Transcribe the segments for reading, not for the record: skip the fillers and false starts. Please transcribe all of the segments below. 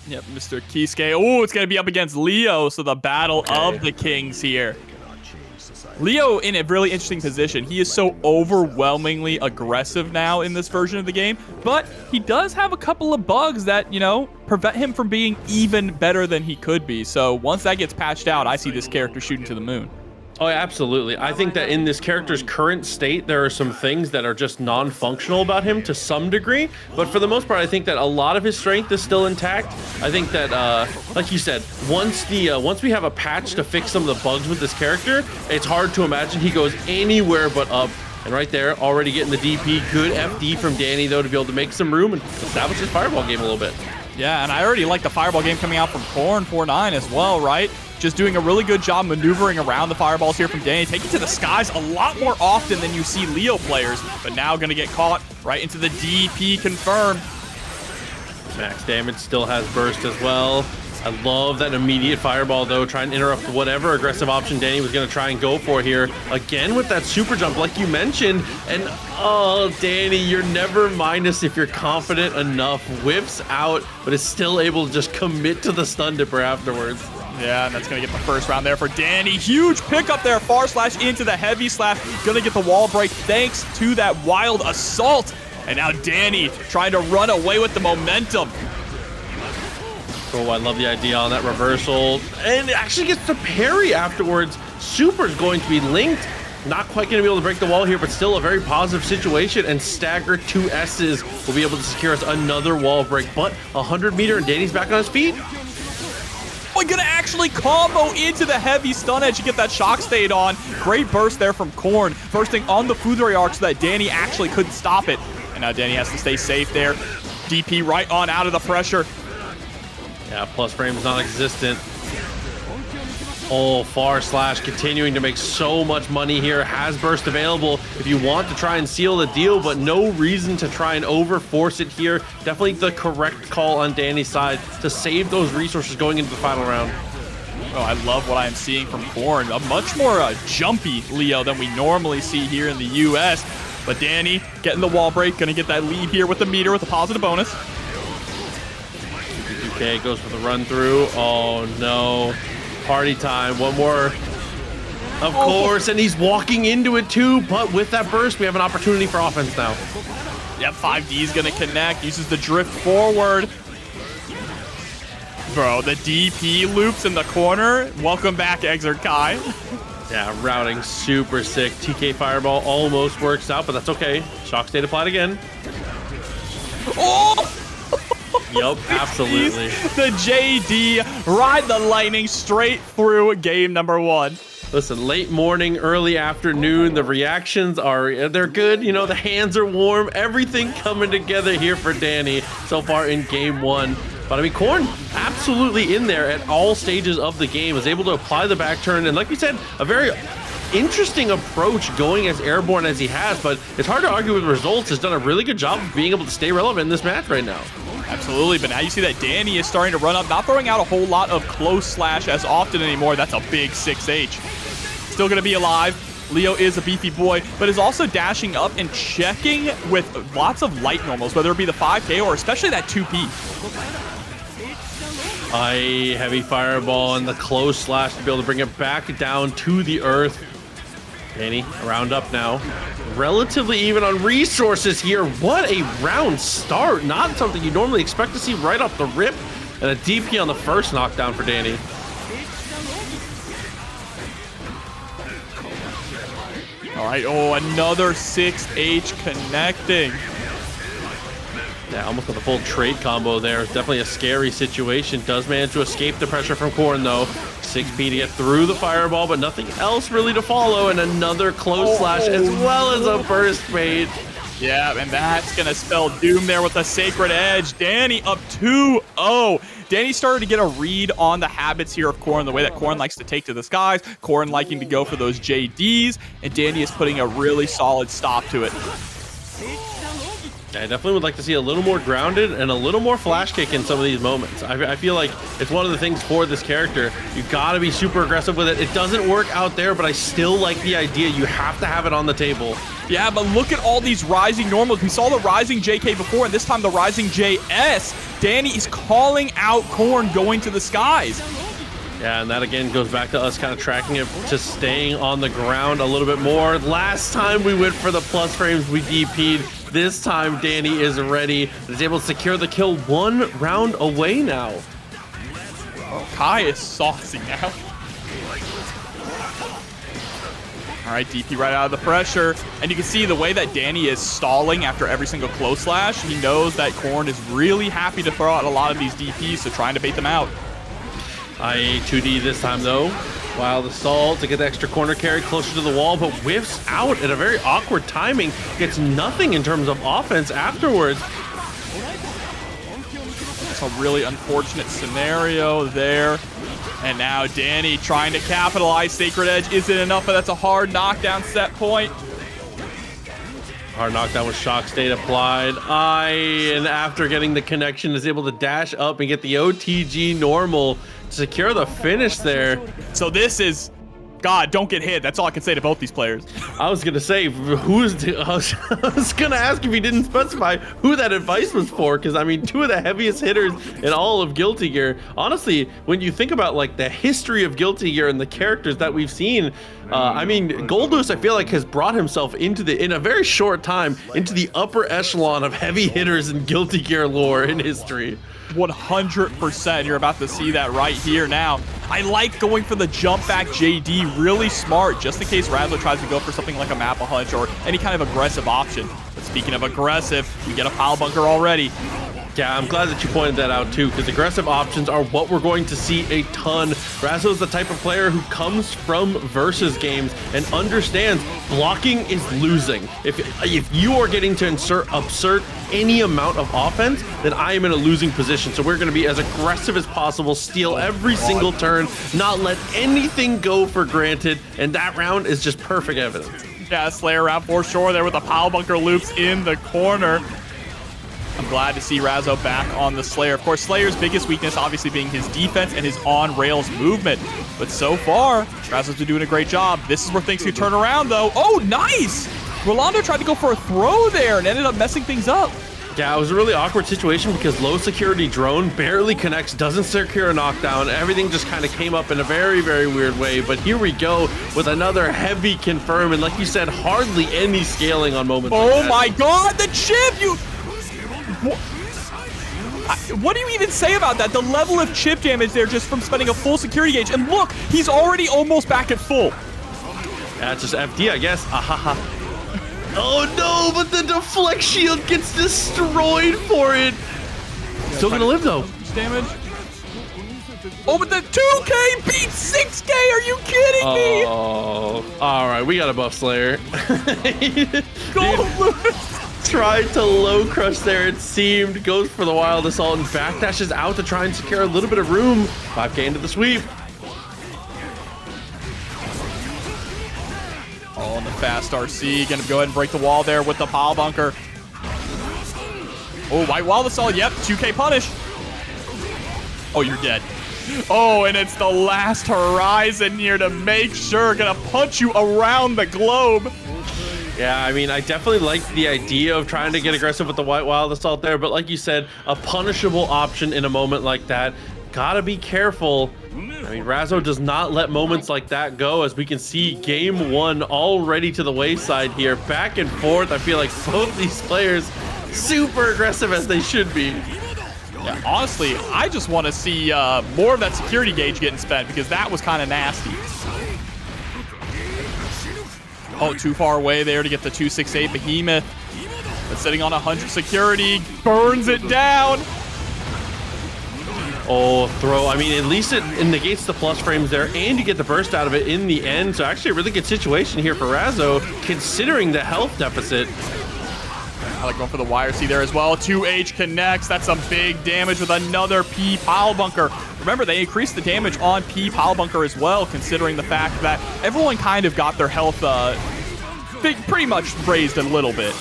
Yep, Mr. Kiske. Oh, it's going to be up against Leo, so the battle of the kings here. Leo in a really interesting position. He is so overwhelmingly aggressive now in this version of the game, but he does have a couple of bugs that, you know, prevent him from being even better than he could be. So once that gets patched out, I see this character shooting to the moon. Oh, yeah, absolutely. I think that in this character's current state, there are some things that are just non-functional about him to some degree. But for the most part, I think that a lot of his strength is still intact. I think that, like you said, once we have a patch to fix some of the bugs with this character, it's hard to imagine he goes anywhere but up. And right there, already getting the DP. Good FD from Dany, though, to be able to make some room and establish his fireball game a little bit. Yeah, and I already like the fireball game coming out from Corn 4-9 as well, right? Just doing a really good job maneuvering around the fireballs here from Dany, taking to the skies a lot more often than you see Leo players, but now going to get caught right into the DP confirmed. Max damage still has burst as well. I love that immediate fireball, though, trying to interrupt whatever aggressive option Dany was going to try and go for here. Again with that super jump, like you mentioned. And, oh, Dany, you're never minus if you're confident enough. Whips out, but is still able to just commit to the stun dipper afterwards. Yeah, and that's going to get the first round there for Dany. Huge pickup there. Far slash into the heavy slash. Going to get the wall break thanks to that wild assault. And now Dany trying to run away with the momentum. Oh, I love the idea on that reversal. And it actually gets to parry afterwards. Super's going to be linked. Not quite going to be able to break the wall here, but still a very positive situation. And Stagger 2 S's will be able to secure us another wall break. But 100 meter and Dany's back on his feet. Oh, gonna actually combo into the heavy stun edge to get that shock stayed on. Great burst there from Korn, bursting on the Fuzari arc so that Dany actually couldn't stop it. And now Dany has to stay safe there. DP right on out of the pressure. Yeah, plus frames non-existent. Oh, far slash continuing to make so much money here. Has burst available if you want to try and seal the deal, but no reason to try and over-force it here. Definitely the correct call on Dany's side to save those resources going into the final round. Oh, I love what I am seeing from Korn. A much more jumpy Leo than we normally see here in the US. But Dany getting the wall break, gonna get that lead here with the meter with a positive bonus. Okay, goes for the run through. Oh no. Party time. One more. Of course, and he's walking into it too, but with that burst, we have an opportunity for offense now. Yep, 5D's gonna connect, uses the drift forward. Bro, the DP loops in the corner. Welcome back, Exert Kai. Yeah, routing super sick. TK Fireball almost works out, but that's okay. Shock State applied again. Oh! Yup, absolutely. The JD ride the lightning straight through game number 1. Listen, late morning, early afternoon, the reactions they're good. You know, the hands are warm. Everything coming together here for Dany so far in game 1. But I mean, Korn absolutely in there at all stages of the game, is able to apply the back turn. And like we said, a very interesting approach going as airborne as he has, but it's hard to argue with results. Has done a really good job of being able to stay relevant in this match right now. Absolutely, but now you see that Dany is starting to run up, not throwing out a whole lot of close slash as often anymore. That's a big 6H. Still going to be alive. Leo is a beefy boy, but is also dashing up and checking with lots of light normals, whether it be the 5K or especially that 2P. Heavy fireball and the close slash to be able to bring it back down to the earth. Dany, a round up now. Relatively even on resources here. What a round start. Not something you normally expect to see right off the rip. And a DP on the first knockdown for Dany. All right, oh, another 6H connecting. Yeah, almost with a full trade combo there. It's definitely a scary situation. Does manage to escape the pressure from Korn, though. 6P to get through the fireball, but nothing else really to follow. And another close slash as well as a burst made. Yeah, and that's going to spell doom there with the Sacred Edge. Dany up 2-0. Dany started to get a read on the habits here of Korn, the way that Korn likes to take to the skies, Korn liking to go for those JDs, and Dany is putting a really solid stop to it. I definitely would like to see a little more grounded and a little more flash kick in some of these moments. I feel like it's one of the things for this character. You got to be super aggressive with it. It doesn't work out there, but I still like the idea. You have to have it on the table. Yeah, but look at all these rising normals. We saw the rising JK before, and this time the rising JS. Dany is calling out Corn going to the skies. Yeah, and that again goes back to us kind of tracking it to staying on the ground a little bit more. Last time we went for the plus frames, we DP'd. This time Dany is ready. Is able to secure the kill 1 round away now. Oh, Kai is saucy now. All right, DP right out of the pressure. And you can see the way that Dany is stalling after every single close slash. He knows that Corn is really happy to throw out a lot of these DPs, so trying to bait them out. IA2D this time though. Wild Assault to get the extra corner carry closer to the wall, but whiffs out at a very awkward timing. Gets nothing in terms of offense afterwards. It's a really unfortunate scenario there. And now Dany trying to capitalize. Sacred Edge isn't enough, but that's a hard knockdown set point. Hard knockdown with shock state applied. And after getting the connection, is able to dash up and get the OTG normal to secure the finish there. So this is, God, don't get hit. That's all I can say to both these players. I was gonna say, I was gonna ask if he didn't specify who that advice was for, because I mean, 2 of the heaviest hitters in all of Guilty Gear. Honestly, when you think about like the history of Guilty Gear and the characters that we've seen, I mean, Goldlewis, I feel like, has brought himself in a very short time, into the upper echelon of heavy hitters in Guilty Gear lore in history. 100%. You're about to see that right here now. I like going for the jump back JD, really smart, just in case Razzo tries to go for something like a map hunch or any kind of aggressive option. But speaking of aggressive, we get a pile bunker already. Yeah, I'm glad that you pointed that out too, because aggressive options are what we're going to see a ton. Razzo is the type of player who comes from versus games and understands blocking is losing. If you are getting to absurd any amount of offense, then I am in a losing position. So we're going to be as aggressive as possible, steal every single turn, not let anything go for granted, and that round is just perfect evidence. Yeah, Slayer round for sure there with the pile bunker loops in the corner. I'm glad to see Razzo back on the Slayer. Of course, Slayer's biggest weakness obviously being his defense and his on-rails movement. But so far, Razzo's been doing a great job. This is where things could turn around, though. Oh, nice! Rolando tried to go for a throw there and ended up messing things up. Yeah, it was a really awkward situation because low security drone barely connects, doesn't secure a knockdown. Everything just kind of came up in a very, very weird way. But here we go with another heavy confirm. And like you said, hardly any scaling on moments like that. My God, the chip! What do you even say about that? The level of chip damage there just from spending a full security gauge. And look, he's already almost back at full. That's just FD, I guess. Ahaha. Oh no, but the deflect shield gets destroyed for it. Still gonna live though. Damage. Oh, but the 2K beats 6K. Are you kidding me? Oh, all right. We got a buff Slayer. Goldlewis. Tried to low crush there, it seemed. Goes for the wild assault and backdashes out to try and secure a little bit of room. 5K into the sweep. Oh, and the fast RC. Gonna go ahead and break the wall there with the pile bunker. Oh, white wild assault. Yep, 2K punish. Oh, you're dead. Oh, and it's the last horizon here to make sure. Gonna punch you around the globe. Yeah, I mean, I definitely like the idea of trying to get aggressive with the white wild assault there, but like you said, a punishable option in a moment like that. Gotta be careful. I mean, Razzo does not let moments like that go, as we can see game 1 already to the wayside here. Back and forth, I feel like both these players super aggressive as they should be. Yeah, honestly, I just want to see more of that security gauge getting spent, because that was kind of nasty. Oh, too far away there to get the 268 Behemoth. But sitting on 100 security, burns it down. Oh, throw. I mean, at least it negates the plus frames there, and you get the burst out of it in the end. So actually a really good situation here for Razzo, considering the health deficit. I like going for the YRC there as well. 2H connects. That's some big damage with another P pile bunker. Remember, they increased the damage on P pile bunker as well, considering the fact that everyone kind of got their health pretty much raised a little bit.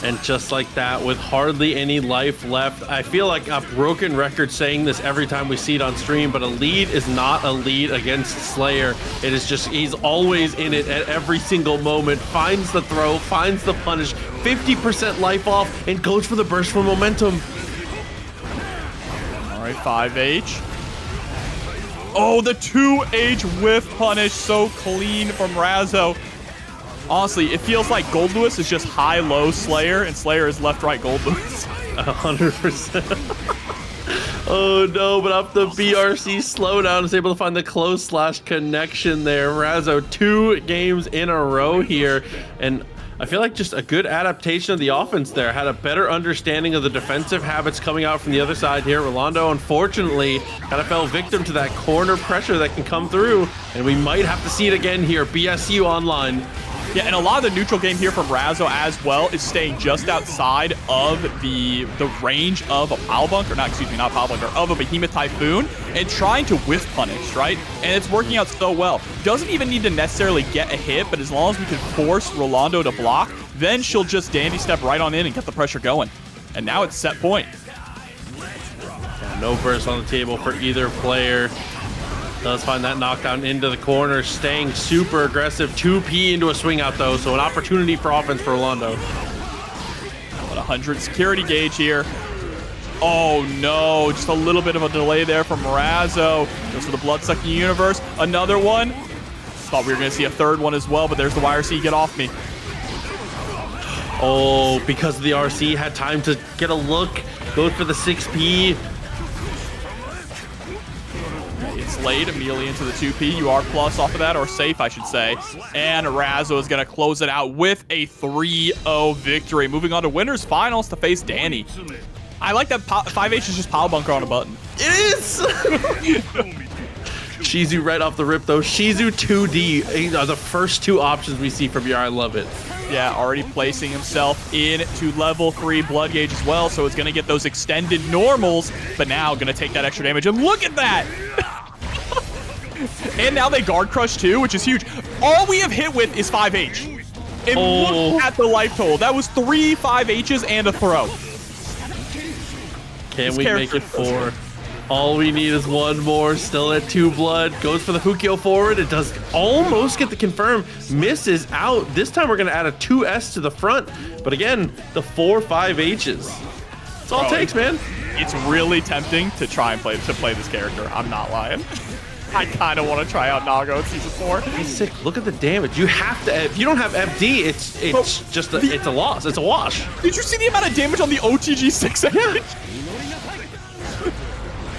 And just like that, with hardly any life left, I feel like a broken record saying this every time we see it on stream, but a lead is not a lead against Slayer. It is just, he's always in it at every single moment, finds the throw, finds the punish, 50% life off, and goes for the burst for momentum. All right, 5H. Oh, the 2H whiff punish, so clean from Razzo. Honestly, it feels like Goldlewis is just high-low Slayer, and Slayer is left-right Goldlewis. 100%. Oh no, but up the BRC slowdown is able to find the close slash connection there. Razzo 2 games in a row here, and I feel like just a good adaptation of the offense there. Had a better understanding of the defensive habits coming out from the other side here. Rolando, unfortunately, kind of fell victim to that corner pressure that can come through, and we might have to see it again here. BSU online. Yeah, and a lot of the neutral game here from Razzo as well is staying just outside of the range of a Pile Bunker, not Pile Bunker, of a Behemoth Typhoon, and trying to whiff punish, right? And it's working out so well. Doesn't even need to necessarily get a hit, but as long as we can force Rolando to block, then she'll just dandy step right on in and get the pressure going. And now it's set point. Yeah, no burst on the table for either player. Does find that knockdown into the corner, staying super aggressive. 2P into a swing out though, so an opportunity for offense for Rolando. About 100 security gauge here. Oh no, just a little bit of a delay there from Razzo. Goes for the blood-sucking universe. Another one. Thought we were gonna see a third one as well, but there's the YRC. Get off me. Oh, because the RC had time to get a look. Goes for the 6P. It's laid immediately into the 2P. You are plus off of that, or safe, I should say. And Razzo is going to close it out with a 3-0 victory. Moving on to winners finals to face Dany. I like that 5H is just Pile Bunker on a button. It is! Shizu right off the rip, though. Shizu 2D are the first two options we see from Yair. I love it. Yeah, already placing himself into level 3 blood gauge as well, so it's going to get those extended normals, but now going to take that extra damage. And look at that! And now they guard crush too, which is huge. All we have hit with is 5H. And look at the life total. That was 3 5Hs and a throw. Can we make it 4? All we need is one more. Still at 2 blood. Goes for the Fukio forward. It does almost get the confirm. Misses out. This time we're going to add a 2S to the front. But again, the 4 5Hs. That's all it takes, man. It's really tempting to try and play this character. I'm not lying. I kind of want to try out Nago in Season 4. He's sick. Look at the damage. You have to. If you don't have FD, it's just it's a loss. It's a wash. Did you see the amount of damage on the OTG 6?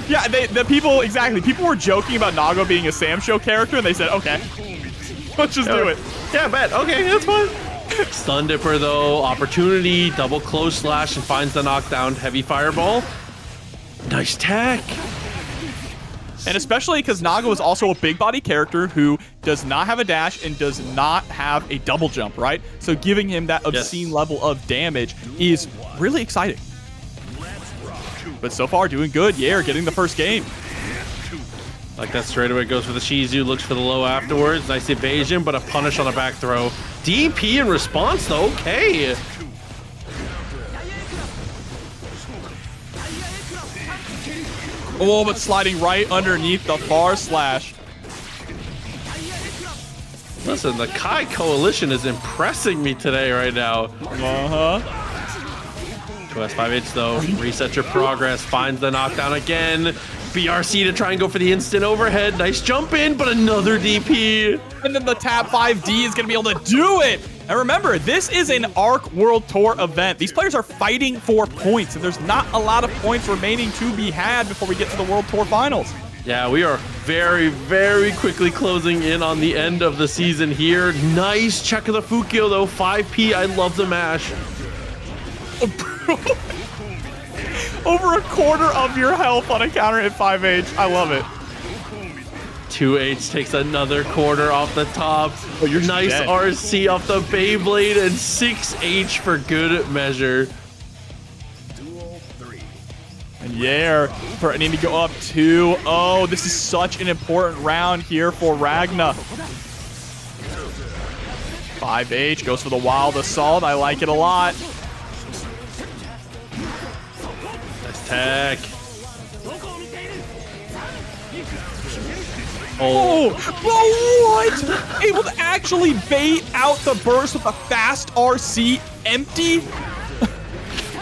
Yeah, the people, exactly. People were joking about Nago being a Sam Show character, and they said, okay, let's just do it. Yeah, bet. Okay, that's fine. Stun Dipper, though. Opportunity. Double close slash and finds the knockdown. Heavy fireball. Nice tech. And especially because Nago is also a big body character who does not have a dash and does not have a double jump, right? So giving him that obscene level of damage is really exciting. But so far, doing good. Yair getting the first game. Like that straightaway goes for the Shizu, looks for the low afterwards. Nice evasion, but a punish on a back throw. DP in response, though. Okay. Oh, but sliding right underneath the far slash. Listen, the Kai Coalition is impressing me today right now. 2S5H though, reset your progress, finds the knockdown again. BRC to try and go for the instant overhead. Nice jump in, but another DP. And then the tap 5D is going to be able to do it. And remember, this is an ARC World Tour event. These players are fighting for points, and there's not a lot of points remaining to be had before we get to the World Tour Finals. Yeah, we are very, very quickly closing in on the end of the season here. Nice check of the Fukio, though. 5P, I love the mash. Over a quarter of your health on a counter hit 5H. I love it. 2H takes another quarter off the top. Oh, you're nice dead. RC off the Beyblade, and 6H for good measure. And Yair threatening to go up 2-0. This is such an important round here for Ragna. 5H goes for the wild assault. I like it a lot. heck? Oh, what? Able to actually bait out the burst with a fast RC empty?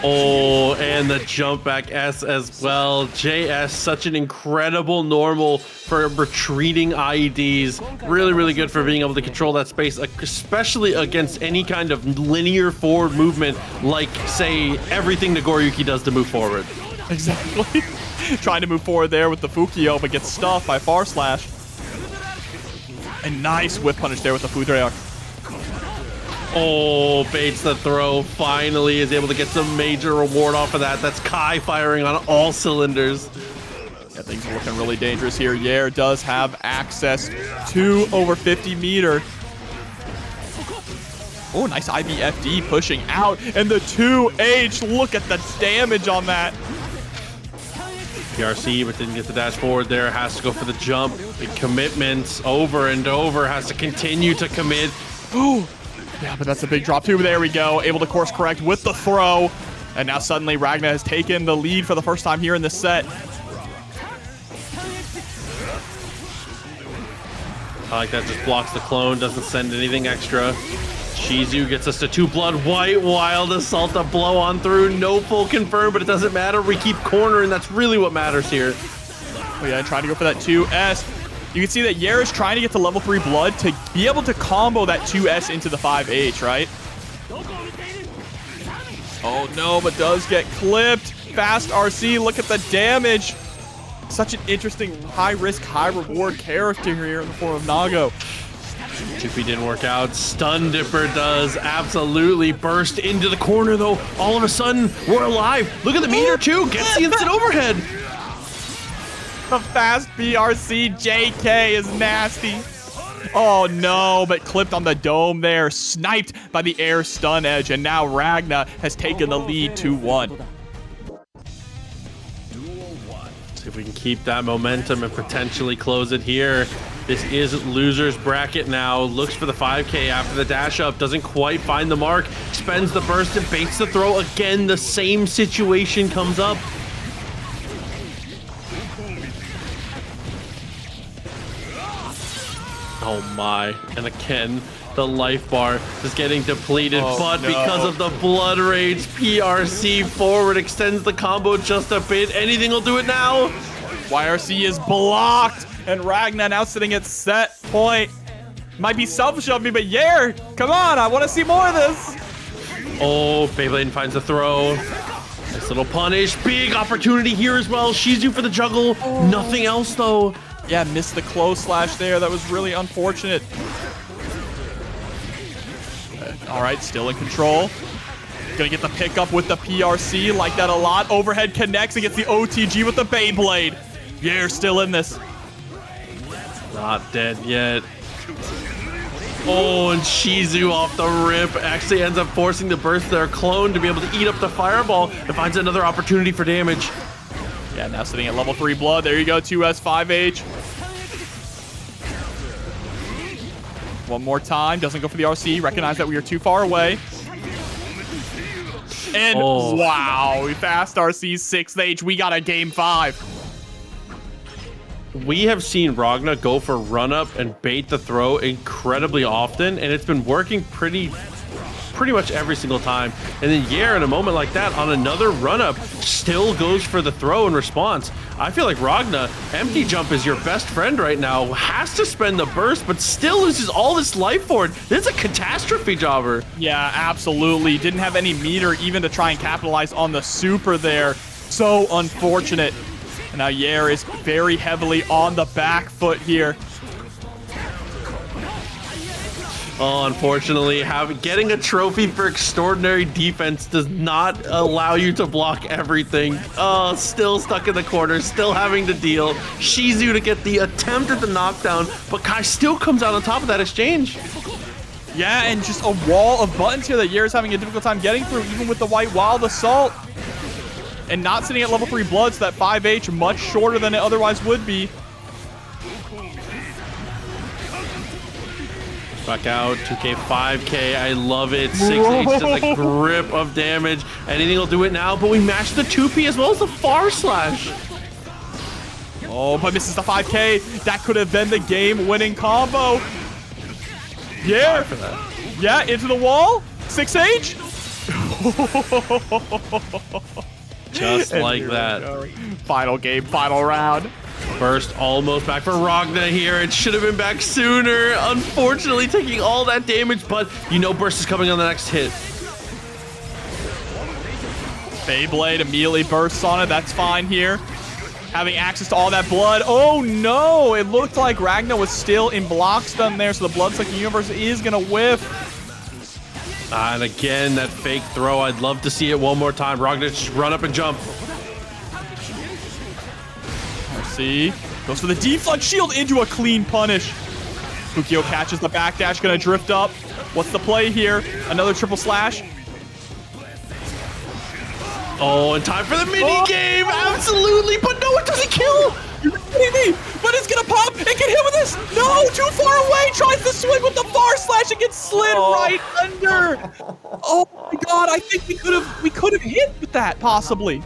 Oh, and the jump back S as well. JS, such an incredible normal for retreating IEDs. Really, really good for being able to control that space, especially against any kind of linear forward movement, like, say, everything Nagoriyuki does to move forward. Exactly. Trying to move forward there with the Fukio, but gets stuffed by Far Slash. And nice whip punish there with the Fudreok. Oh, baits the throw. Finally is able to get some major reward off of that. That's Kai firing on all cylinders. Yeah, things are looking really dangerous here. Yair does have access to over 50 meter. Oh, nice IBFD pushing out. And the 2H, look at the damage on that. PRC, but didn't get the dash forward there. Has to go for the jump. Big commitments over and over. Has to continue to commit. Ooh. Yeah, but that's a big drop too. There we go. Able to course correct with the throw. And now suddenly Ragna has taken the lead for the first time here in this set. I like that. Just blocks the clone. Doesn't send anything extra. Shizu gets us to 2 blood. White Wild Assault to blow on through. No full confirm, but it doesn't matter. We keep cornering. That's really what matters here. Oh yeah, trying to go for that 2S. You can see that Yair is trying to get to level 3 blood to be able to combo that 2S into the 5H, right? Oh no, but does get clipped. Fast RC, look at the damage. Such an interesting high-risk, high-reward character here in the form of Nago. 2P didn't work out. Stun Dipper does absolutely burst into the corner, though. All of a sudden, we're alive. Look at the meter, too. Gets the instant overhead. The fast BRC JK is nasty. Oh no, but clipped on the dome there. Sniped by the air stun edge, and now Ragna has taken the lead 2-1. See if we can keep that momentum and potentially close it here. This is loser's bracket now. Looks for the 5K after the dash up. Doesn't quite find the mark. Spends the burst and baits the throw. Again, the same situation comes up. Oh my. And again, the life bar is getting depleted, but no. Because of the blood rage, PRC forward extends the combo just a bit. Anything will do it now. YRC is blocked, and Ragna now sitting at set point. Might be selfish of me, but Yair, come on, I want to see more of this. Oh, Beyblade finds the throw. Nice little punish. Big opportunity here as well. Shizu for the juggle. Oh. Nothing else, though. Yeah, missed the close slash there. That was really unfortunate. All right, still in control. Gonna get the pickup with the PRC. Like that a lot. Overhead connects and gets the OTG with the Beyblade. Yair still in this. Not dead yet. Oh, and Shizu off the rip actually ends up forcing the burst their clone to be able to eat up the fireball and finds another opportunity for damage. Yeah, now sitting at level 3 blood. There you go, 2S, 5H. One more time. Doesn't go for the RC. Recognize that we are too far away. And wow, fast RC 6H. We got a game 5. We have seen Ragna go for run up and bait the throw incredibly often, and it's been working pretty much every single time. And then Yair, in a moment like that, on another run up, still goes for the throw in response. I feel like Ragna, empty jump is your best friend right now. Has to spend the burst, but still loses all this life for it. This is a catastrophe jobber. Yeah, absolutely. Didn't have any meter even to try and capitalize on the super there. So unfortunate. And now Yair is very heavily on the back foot here. Oh, unfortunately, getting a trophy for extraordinary defense does not allow you to block everything. Oh, still stuck in the corner, still having to deal. Shizu to get the attempt at the knockdown, but Kai still comes out on top of that exchange. Yeah, and just a wall of buttons here that Yair is having a difficult time getting through, even with the White Wild Assault. And not sitting at level 3 blood, so that 5H much shorter than it otherwise would be. Back out, 2K, 5K, I love it. 6H does a grip of damage. Anything will do it now, but we match the 2P as well as the far slash. Oh, but misses the 5K. That could have been the game-winning combo. Yeah. For that. Yeah, into the wall. 6H. Just like that. Final game, final round. Burst almost back for Ragna here. It should have been back sooner. Unfortunately, taking all that damage, but you know Burst is coming on the next hit. Beyblade immediately bursts on it. That's fine here. Having access to all that blood. Oh no! It looked like Ragna was still in block stun there, so the Blood-sucking universe is gonna whiff. And again, that fake throw. I'd love to see it one more time. Ragna, just run up and jump. Let's see. Goes for the deflect shield into a clean punish. Fukio catches the backdash, gonna drift up. What's the play here? Another triple slash. Oh, and time for the mini game. Absolutely, but no, it doesn't kill. You're kidding me? But it's gonna pop and get hit with this. No, too far away. Tries to swing with the far slash and gets slid right under. Oh my god! I think we could have hit with that possibly.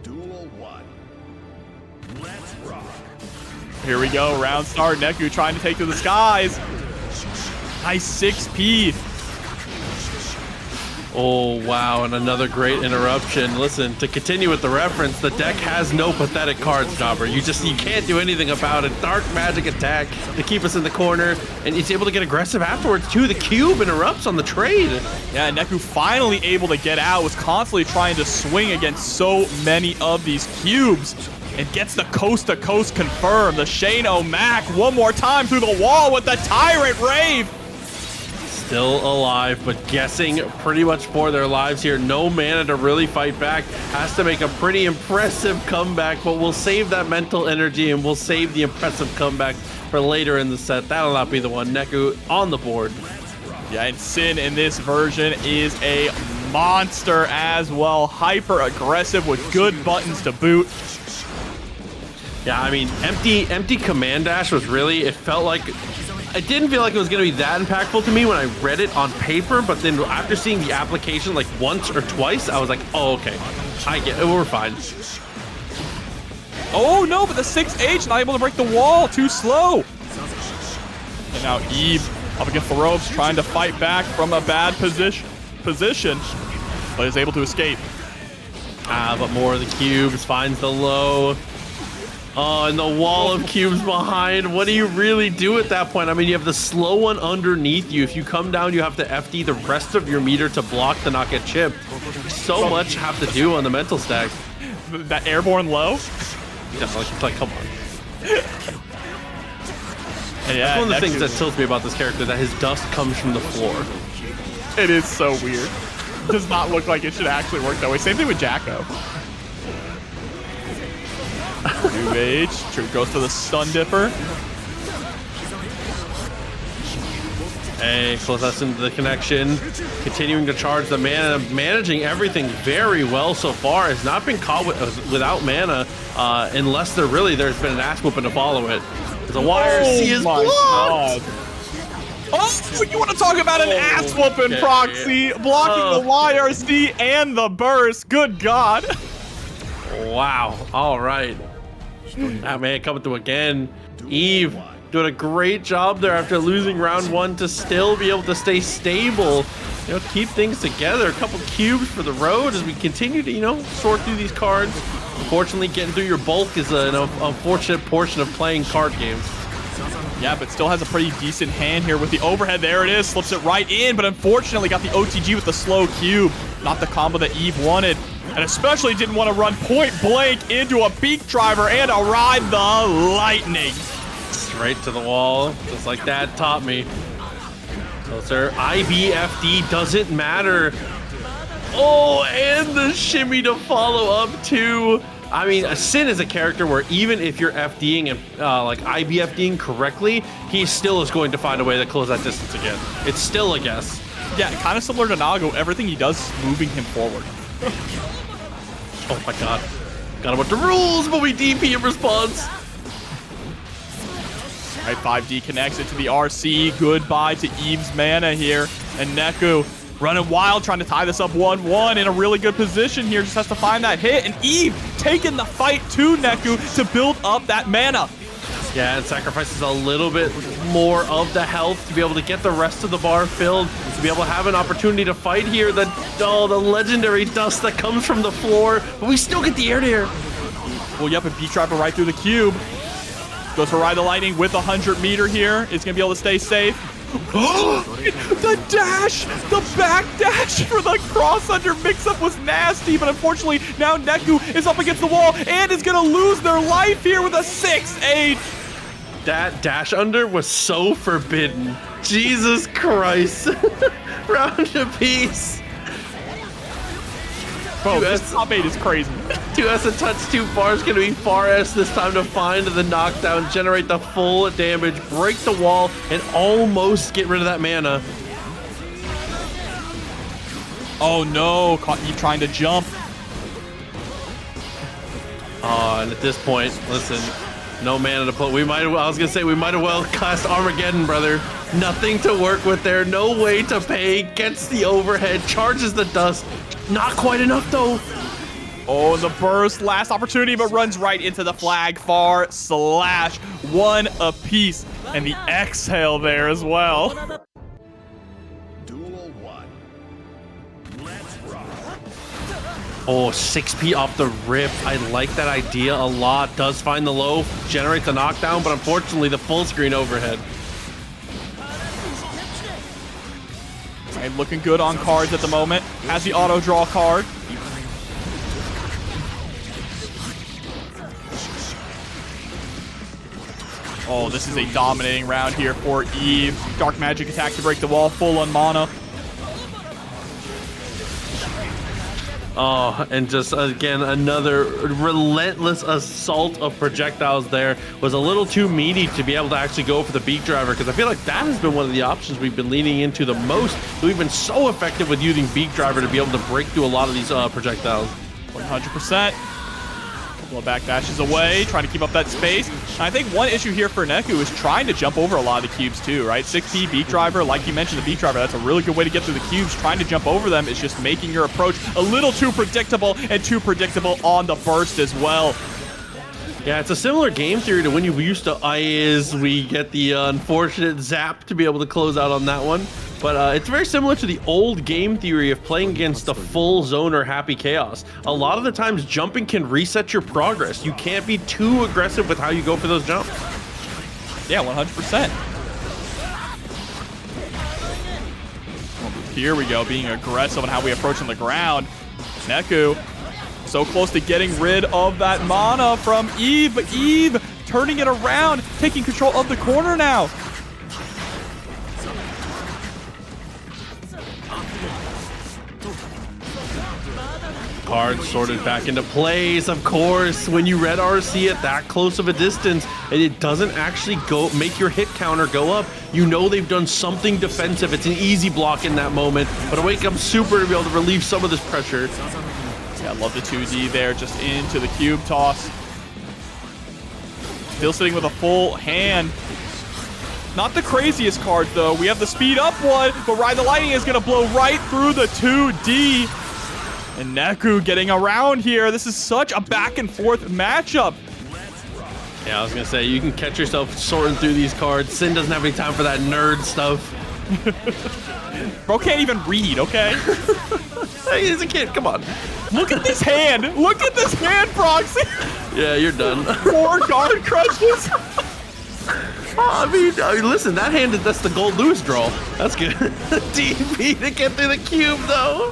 Duel 1. Let's rock. Here we go. Round start. Neku trying to take to the skies. Nice 6P. Oh, wow, and another great interruption. Listen, to continue with the reference, the deck has no pathetic cards, Jobber. You can't do anything about it. Dark magic attack to keep us in the corner, and it's able to get aggressive afterwards, too. The cube interrupts on the trade. Yeah, Neku finally able to get out, was constantly trying to swing against so many of these cubes, and gets the coast-to-coast confirmed. The Shane O'Mac one more time through the wall with the Tyrant Rave. Still alive, but guessing pretty much for their lives here. No mana to really fight back. Has to make a pretty impressive comeback, but we'll save that mental energy and we'll save the impressive comeback for later in the set. That'll not be the one. Neku on the board. Yeah, and Sin in this version is a monster as well. Hyper aggressive with good buttons to boot. Yeah, I mean, empty command dash was really, it felt like, it didn't feel like it was going to be that impactful to me when I read it on paper, but then after seeing the application like once or twice, I was like, oh, okay, I get it, we're fine. Oh no, but the 6H not able to break the wall, too slow. And now Eve up against the ropes, trying to fight back from a bad position, but is able to escape. But more of the cubes, finds the low. Oh, and the wall of cubes behind. What do you really do at that point? I mean, you have the slow one underneath you. If you come down, you have to FD the rest of your meter to block to not get chipped. So much have to do on the mental stack. That airborne low? Yeah, like come on. And yeah, that's one of the things that tilts me about this character, that his dust comes from the floor. It is so weird. Does not look like it should actually work that way. Same thing with Jacko. 2H. True goes to the stun dipper. Hey, close us into the connection. Continuing to charge the mana, managing everything very well so far. Has not been caught without mana, unless there's been an ass whooping to follow it. The YRC is blocked. Oh, you want to talk about an ass whooping proxy blocking the YRC and the burst? Good God. Wow. All right. That man coming through again. Eve doing a great job there after losing round one to still be able to stay stable. You know, keep things together. A couple cubes for the road as we continue to, sort through these cards. Unfortunately, getting through your bulk is an unfortunate portion of playing card games. Yeah, but still has a pretty decent hand here with the overhead. There it is. Slips it right in, but unfortunately got the OTG with the slow cube. Not the combo that Eve wanted. And especially didn't want to run point blank into a beak driver and a ride the lightning. Straight to the wall, just like that taught me. Closer, IBFD doesn't matter. Oh, and the shimmy to follow up too. I mean, Sin is a character where even if you're FDing and like IBFDing correctly, he still is going to find a way to close that distance again. It's still a guess. Yeah, kind of similar to Nago. Everything he does is moving him forward. Oh my god. Got him with the rules, but we DP in response. Right, 5D connects it to the RC. Goodbye to Eve's mana here. And Neku running wild, trying to tie this up 1-1 in a really good position here. Just has to find that hit. And Eve taking the fight to Neku to build up that mana. Yeah, and sacrifices a little bit more of the health to be able to get the rest of the bar filled, to be able to have an opportunity to fight here. The legendary dust that comes from the floor, but we still get the air to air. Well, yep, a beat driver right through the cube. Goes for Ride the Lightning with 100-meter here. It's going to be able to stay safe. The dash! The back dash for the cross-under mix-up was nasty, but unfortunately, now Neku is up against the wall and is going to lose their life here with a 6-8. That dash under was so forbidden. Jesus Christ. Round apiece. Bro, this top 8 is crazy. 2S a touch too far is going to be far S this time to find the knockdown, generate the full damage, break the wall, and almost get rid of that mana. Oh no, caught you trying to jump. And at this point, listen, no mana to put. I was going to say, we might have well cast Armageddon, brother. Nothing to work with there, no way to pay, gets the overhead, charges the dust. Not quite enough though. Oh, the burst, last opportunity, but runs right into the flag. Far slash, 1 apiece, and the exhale there as well. Duel 1. Let's rock. Oh, 6P off the rip. I like that idea a lot. Does find the low, generates a knockdown, but unfortunately the full screen overhead. Right, looking good on cards at the moment. Has the auto draw card. Oh, this is a dominating round here for Eve. Dark magic attack to break the wall, full on mana. Oh, and just again, another relentless assault of projectiles there. Was a little too meaty to be able to actually go for the beak driver, because I feel like that has been one of the options we've been leaning into the most. We've been so effective with using beak driver to be able to break through a lot of these projectiles. 100%. Couple of back dashes away, trying to keep up that space. And I think one issue here for Neku is trying to jump over a lot of the cubes too, right? 6P beak driver, like you mentioned, the beak driver, that's a really good way to get through the cubes. Trying to jump over them is just making your approach a little too predictable, and too predictable on the burst as well. Yeah, it's a similar game theory to when you used to IS. We get the unfortunate zap to be able to close out on that one. But it's very similar to the old game theory of playing against the full zone or happy chaos. A lot of the times, jumping can reset your progress. You can't be too aggressive with how you go for those jumps. Yeah, 100%. Here we go, being aggressive on how we approach on the ground. Neku, so close to getting rid of that mana from Eve, but Eve turning it around, taking control of the corner now. Cards sorted back into place, of course. When you red RC at that close of a distance and it doesn't actually make your hit counter go up, you know they've done something defensive. It's an easy block in that moment, but it wakes up super to be able to relieve some of this pressure. Yeah, I love the 2D there, just into the cube toss. Still sitting with a full hand. Not the craziest card though. We have the speed up one, but Ride the Lightning is gonna blow right through the 2D. And Neku getting around here. This is such a back and forth matchup. Yeah, I was gonna say, you can catch yourself sorting through these cards. Sin doesn't have any time for that nerd stuff. Bro can't even read, okay? He's a kid, come on. Look at this hand. Look at this hand, Proxy. Yeah, you're done. 4 guard crushes. I mean, listen, that hand, that's the Goldlewis draw. That's good. DP to get through the cube, though.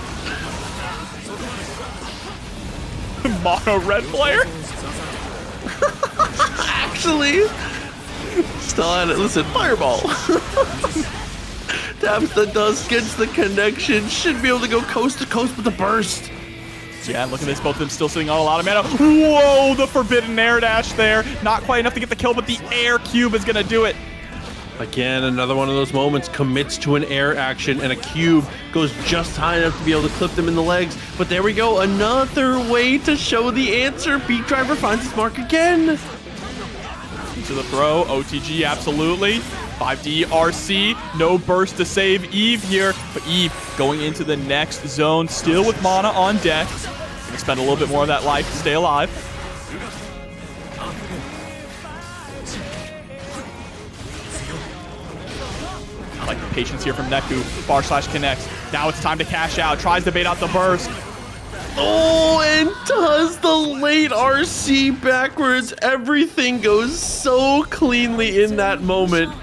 Mono red player. Actually, still at it. Listen, fireball. Taps the dust, gets the connection. Should be able to go coast to coast with the burst. Yeah, look at this. Both of them still sitting on a lot of mana. Whoa, the forbidden air dash there. Not quite enough to get the kill, but the air cube is going to do it. Again, another one of those moments, commits to an air action, and a cube goes just high enough to be able to clip them in the legs. But there we go, another way to show the answer. Beat driver finds his mark again. Into the throw. OTG, absolutely. 5D RC. No burst to save Eve here. But Eve going into the next zone. Still with Mana on deck. Gonna spend a little bit more of that life to stay alive. I like the patience here from Neku. Bar slash connects. Now it's time to cash out. Tries to bait out the burst. Oh, and does the late RC backwards. Everything goes so cleanly in that moment.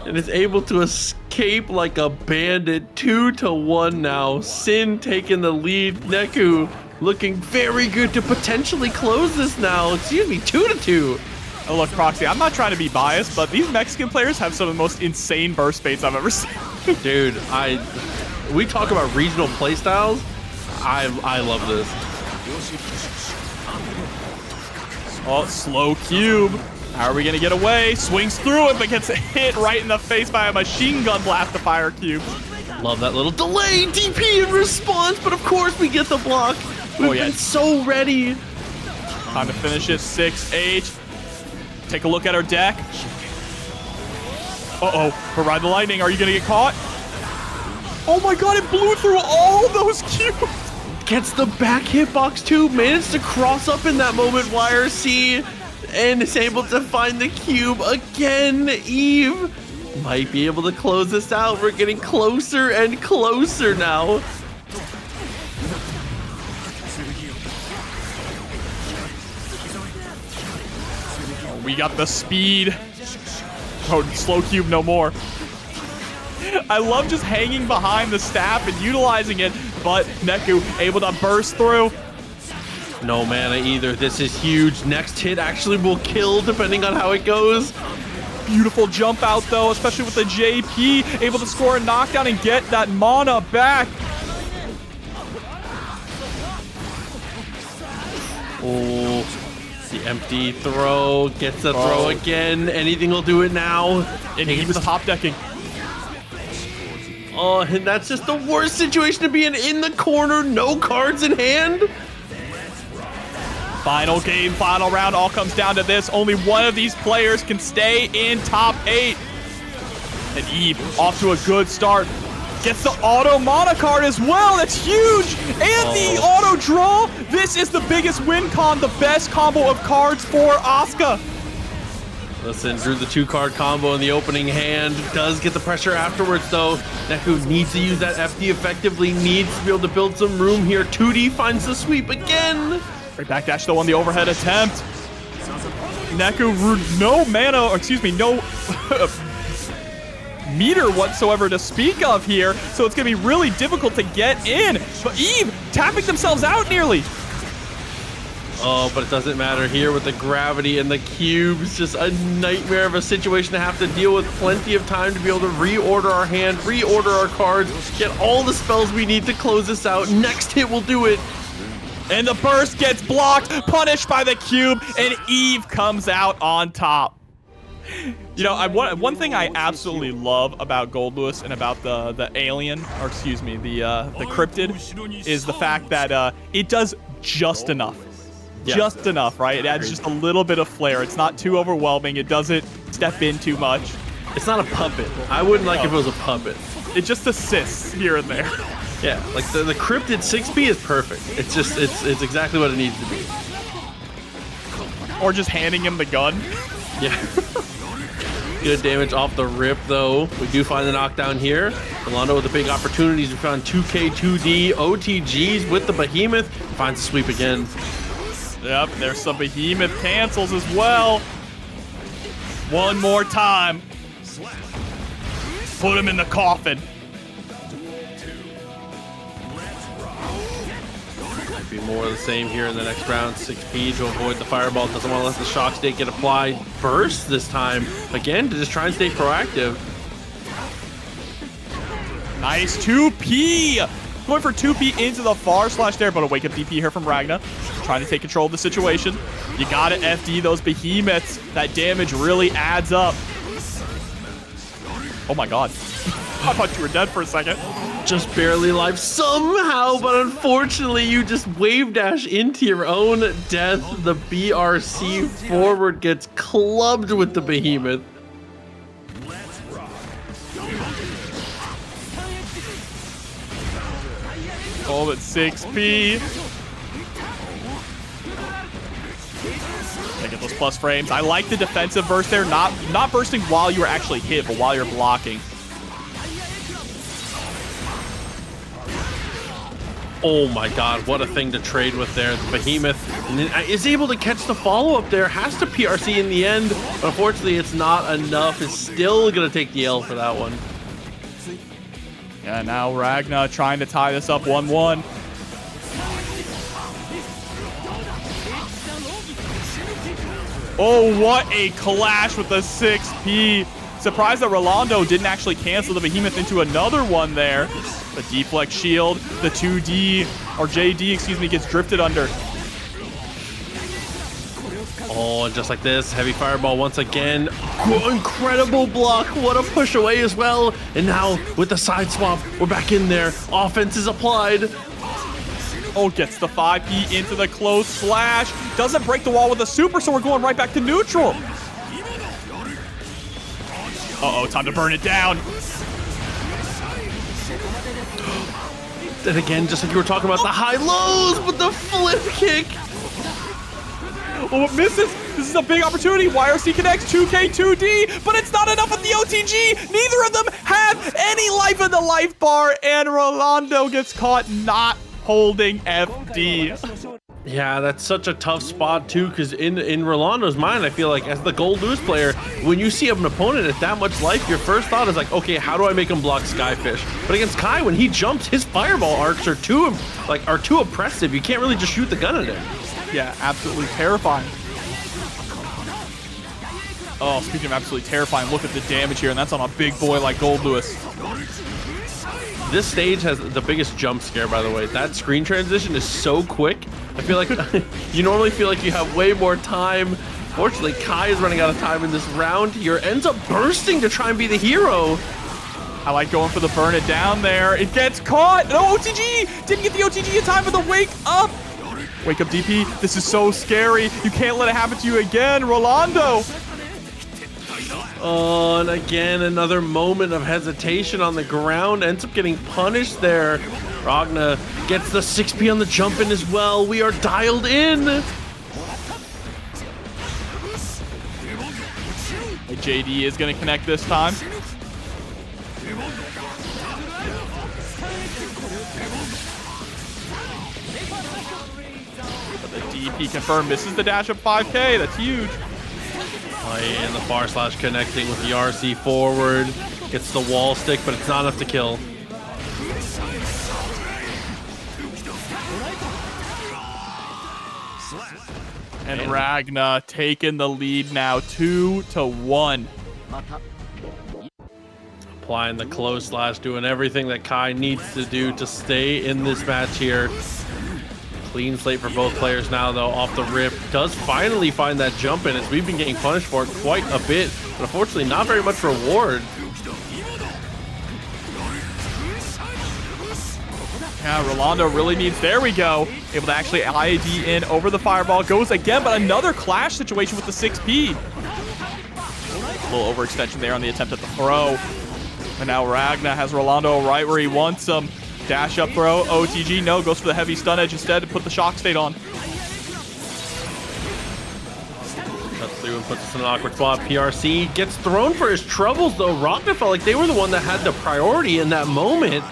And is able to escape like a bandit. 2-1 now. Sin taking the lead. Neku looking very good to potentially close this now. Excuse me, 2-2. Oh, look, Proxy, I'm not trying to be biased, but these Mexican players have some of the most insane burst baits I've ever seen. Dude, we talk about regional playstyles. I love this. Oh, slow cube. How are we going to get away? Swings through it, but gets hit right in the face by a machine gun blast to fire cube. Love that little delay DP in response, but of course we get the block. We've been so ready. Time to finish it. 6H. Take a look at our deck. Uh-oh. But Ride the Lightning, are you going to get caught? Oh my god, it blew through all those cubes. Gets the back hitbox too. Managed to cross up in that moment, YRC. And is able to find the cube again. Eve might be able to close this out. We're getting closer and closer now. We got the speed. Oh, slow cube no more. I love just hanging behind the staff and utilizing it, but Neku able to burst through. No mana either. This is huge. Next hit actually will kill depending on how it goes. Beautiful jump out though, especially with the JP. Able to score a knockdown and get that mana back. Oh, the empty throw. Gets the throw again. Anything will do it now. And he was top decking. Oh, and that's just the worst situation to be in the corner. No cards in hand. Final game, final round, all comes down to this. Only one of these players can stay in top 8. And Eve off to a good start. Gets the auto mana card as well. That's huge. And the auto draw. This is the biggest win con, the best combo of cards for Asuka. Listen, drew the 2-card combo in the opening hand. Does get the pressure afterwards, though. Neku needs to use that FD effectively. Needs to be able to build some room here. 2D finds the sweep again. Right backdash, though, on the overhead attempt. Neku, no mana, or excuse me, no meter whatsoever to speak of here. So it's going to be really difficult to get in. But Eve tapping themselves out nearly. Oh, but it doesn't matter here with the gravity and the cubes. Just a nightmare of a situation to have to deal with. Plenty of time to be able to reorder our hand, reorder our cards, get all the spells we need to close this out. Next hit will do it. And the burst gets blocked, punished by the cube, and Eve comes out on top. You know, one thing I absolutely love about Goldlewis and about the alien, or excuse me, the cryptid, is the fact that it does just enough. Yeah. Just enough, right? It adds just a little bit of flair. It's not too overwhelming. It doesn't step in too much. It's not a puppet. I wouldn't like if it was a puppet. It just assists here and there. Yeah, like the cryptid 6P is perfect. It's just, it's exactly what it needs to be. Or just handing him the gun. Yeah. Good damage off the rip, though. We do find the knockdown here. Rolando with the big opportunities. We found 2K, 2D, OTGs with the Behemoth. Finds the sweep again. Yep, there's some Behemoth cancels as well. One more time. Put him in the coffin. Might be more of the same here in the next round. 6P to avoid the fireball. Doesn't want to let the shock state get applied. Burst this time. Again, to just try and stay proactive. Nice 2P. Going for 2P into the far slash there, but a wake up DP here from Ragna. Trying to take control of the situation. You gotta FD those behemoths. That damage really adds up. Oh my god. I thought you were dead for a second. just barely alive somehow, but unfortunately you just wave dash into your own death. The BRC forward gets clubbed with the behemoth. Oh, it's 6P. Get those plus frames. I like the defensive burst there. Not bursting while you're actually hit, but while you're blocking. Oh my god, what a thing to trade with there. The behemoth is able to catch the follow-up there. Has to PRC in the end, but unfortunately it's not enough. It's still gonna take the L for that one. Yeah, now Ragna trying to tie this up 1-1. Oh, what a clash with the 6P. Surprised that Rolando didn't actually cancel the behemoth into another one there. The deflect shield, the 2D, or JD, excuse me, gets drifted under. Oh, and just like this, heavy fireball once again. Incredible block. What a push away as well. And now with the side swap, we're back in there. Offense is applied. Oh, gets the 5P into the close slash. Doesn't break the wall with a super, so we're going right back to neutral. Uh-oh, time to burn it down. And again, just like you were talking about, the high lows, but the flip kick. Oh, it misses. This is a big opportunity. YRC connects 2K 2D, but it's not enough with the OTG. Neither of them have any life in the life bar, and Rolando gets caught not holding FD. Yeah, that's such a tough spot too, because in Rolando's mind, I feel like as the Goldlewis player, when you see an opponent at that much life, your first thought is like, okay, how do I make him block Skyfish? But against Kai, when he jumps, his fireball arcs are too oppressive. You can't really just shoot the gun at him. Yeah, absolutely terrifying. Oh, speaking of absolutely terrifying, look at the damage here, and that's on a big boy like Goldlewis. This stage has the biggest jump scare, by the way. That screen transition is so quick. I feel like you normally feel like you have way more time. Fortunately, Kai is running out of time in this round here. Ends up bursting to try and be the hero. I like going for the burn it down there. It gets caught. No, OTG! Didn't get the OTG in time for the wake up. Wake up, DP. This is so scary. You can't let it happen to you again, Rolando. Oh, and again, another moment of hesitation on the ground. Ends up getting punished there. Ragna gets the 6P on the jump in as well. We are dialed in. JD is going to connect this time. But the DP confirmed misses the dash of 5K. That's huge. And the far slash connecting with the RC forward. Gets the wall stick, but it's not enough to kill. And Ragna taking the lead now 2-1. Applying the close slash, doing everything that Kai needs to do to stay in this match here. Clean slate for both players now, though, off the rip. Does finally find that jump in, as we've been getting punished for it quite a bit, but unfortunately not very much reward. Yeah, Rolando really needs, there we go. Able to actually IAD in over the fireball. Goes again, but another clash situation with the 6P. A little overextension there on the attempt at the throw. And now Ragna has Rolando right where he wants him. Dash up throw, OTG, no, goes for the heavy stun edge instead to put the shock state on. Cuts through and puts us in an awkward spot. PRC gets thrown for his troubles, though. Ragna felt like they were the one that had the priority in that moment.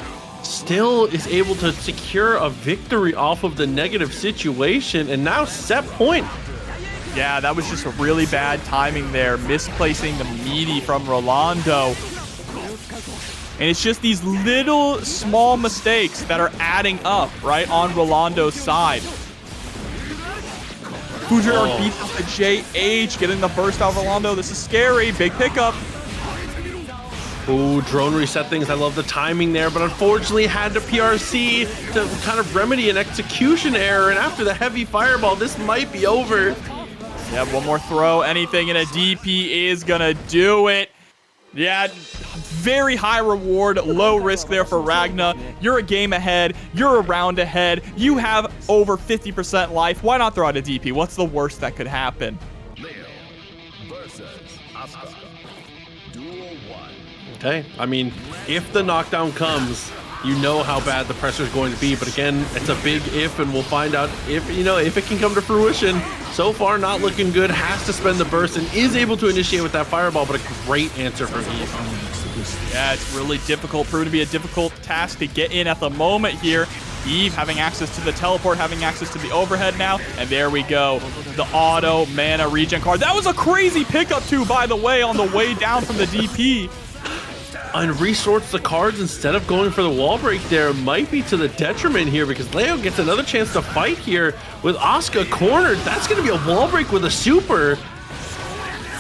Still is able to secure a victory off of the negative situation, and now set point. Yeah, that was just a really bad timing there, misplacing the meaty from Rolando. And it's just these little small mistakes that are adding up, right, on Rolando's side. Fujiwara beats up the JH, getting the burst out of Rolando. This is scary. Big pickup. Ooh, drone reset things. I love the timing there, but unfortunately had to PRC to kind of remedy an execution error. And after the heavy fireball, this might be over. Yeah, one more throw, anything, and a DP is going to do it. Yeah, very high reward, low risk there for Ragna. You're a game ahead. You're a round ahead. You have over 50% life. Why not throw out a DP? What's the worst that could happen? Leo versus Asuka. Duel 1. Okay, I mean, if the knockdown comes, you know how bad the pressure is going to be. But again, it's a big if, and we'll find out if, you know, if it can come to fruition. So far, not looking good. Has to spend the burst and is able to initiate with that fireball, but a great answer from Eve. Yeah, it's really difficult, proved to be a difficult task to get in at the moment here. Eve having access to the teleport, having access to the overhead now, and there we go. The auto mana regen card. That was a crazy pickup too, by the way, on the way down from the DP. And resorts the cards instead of going for the wall break there might be to the detriment here, because Leo gets another chance to fight here with Asuka cornered. That's going to be a wall break with a super.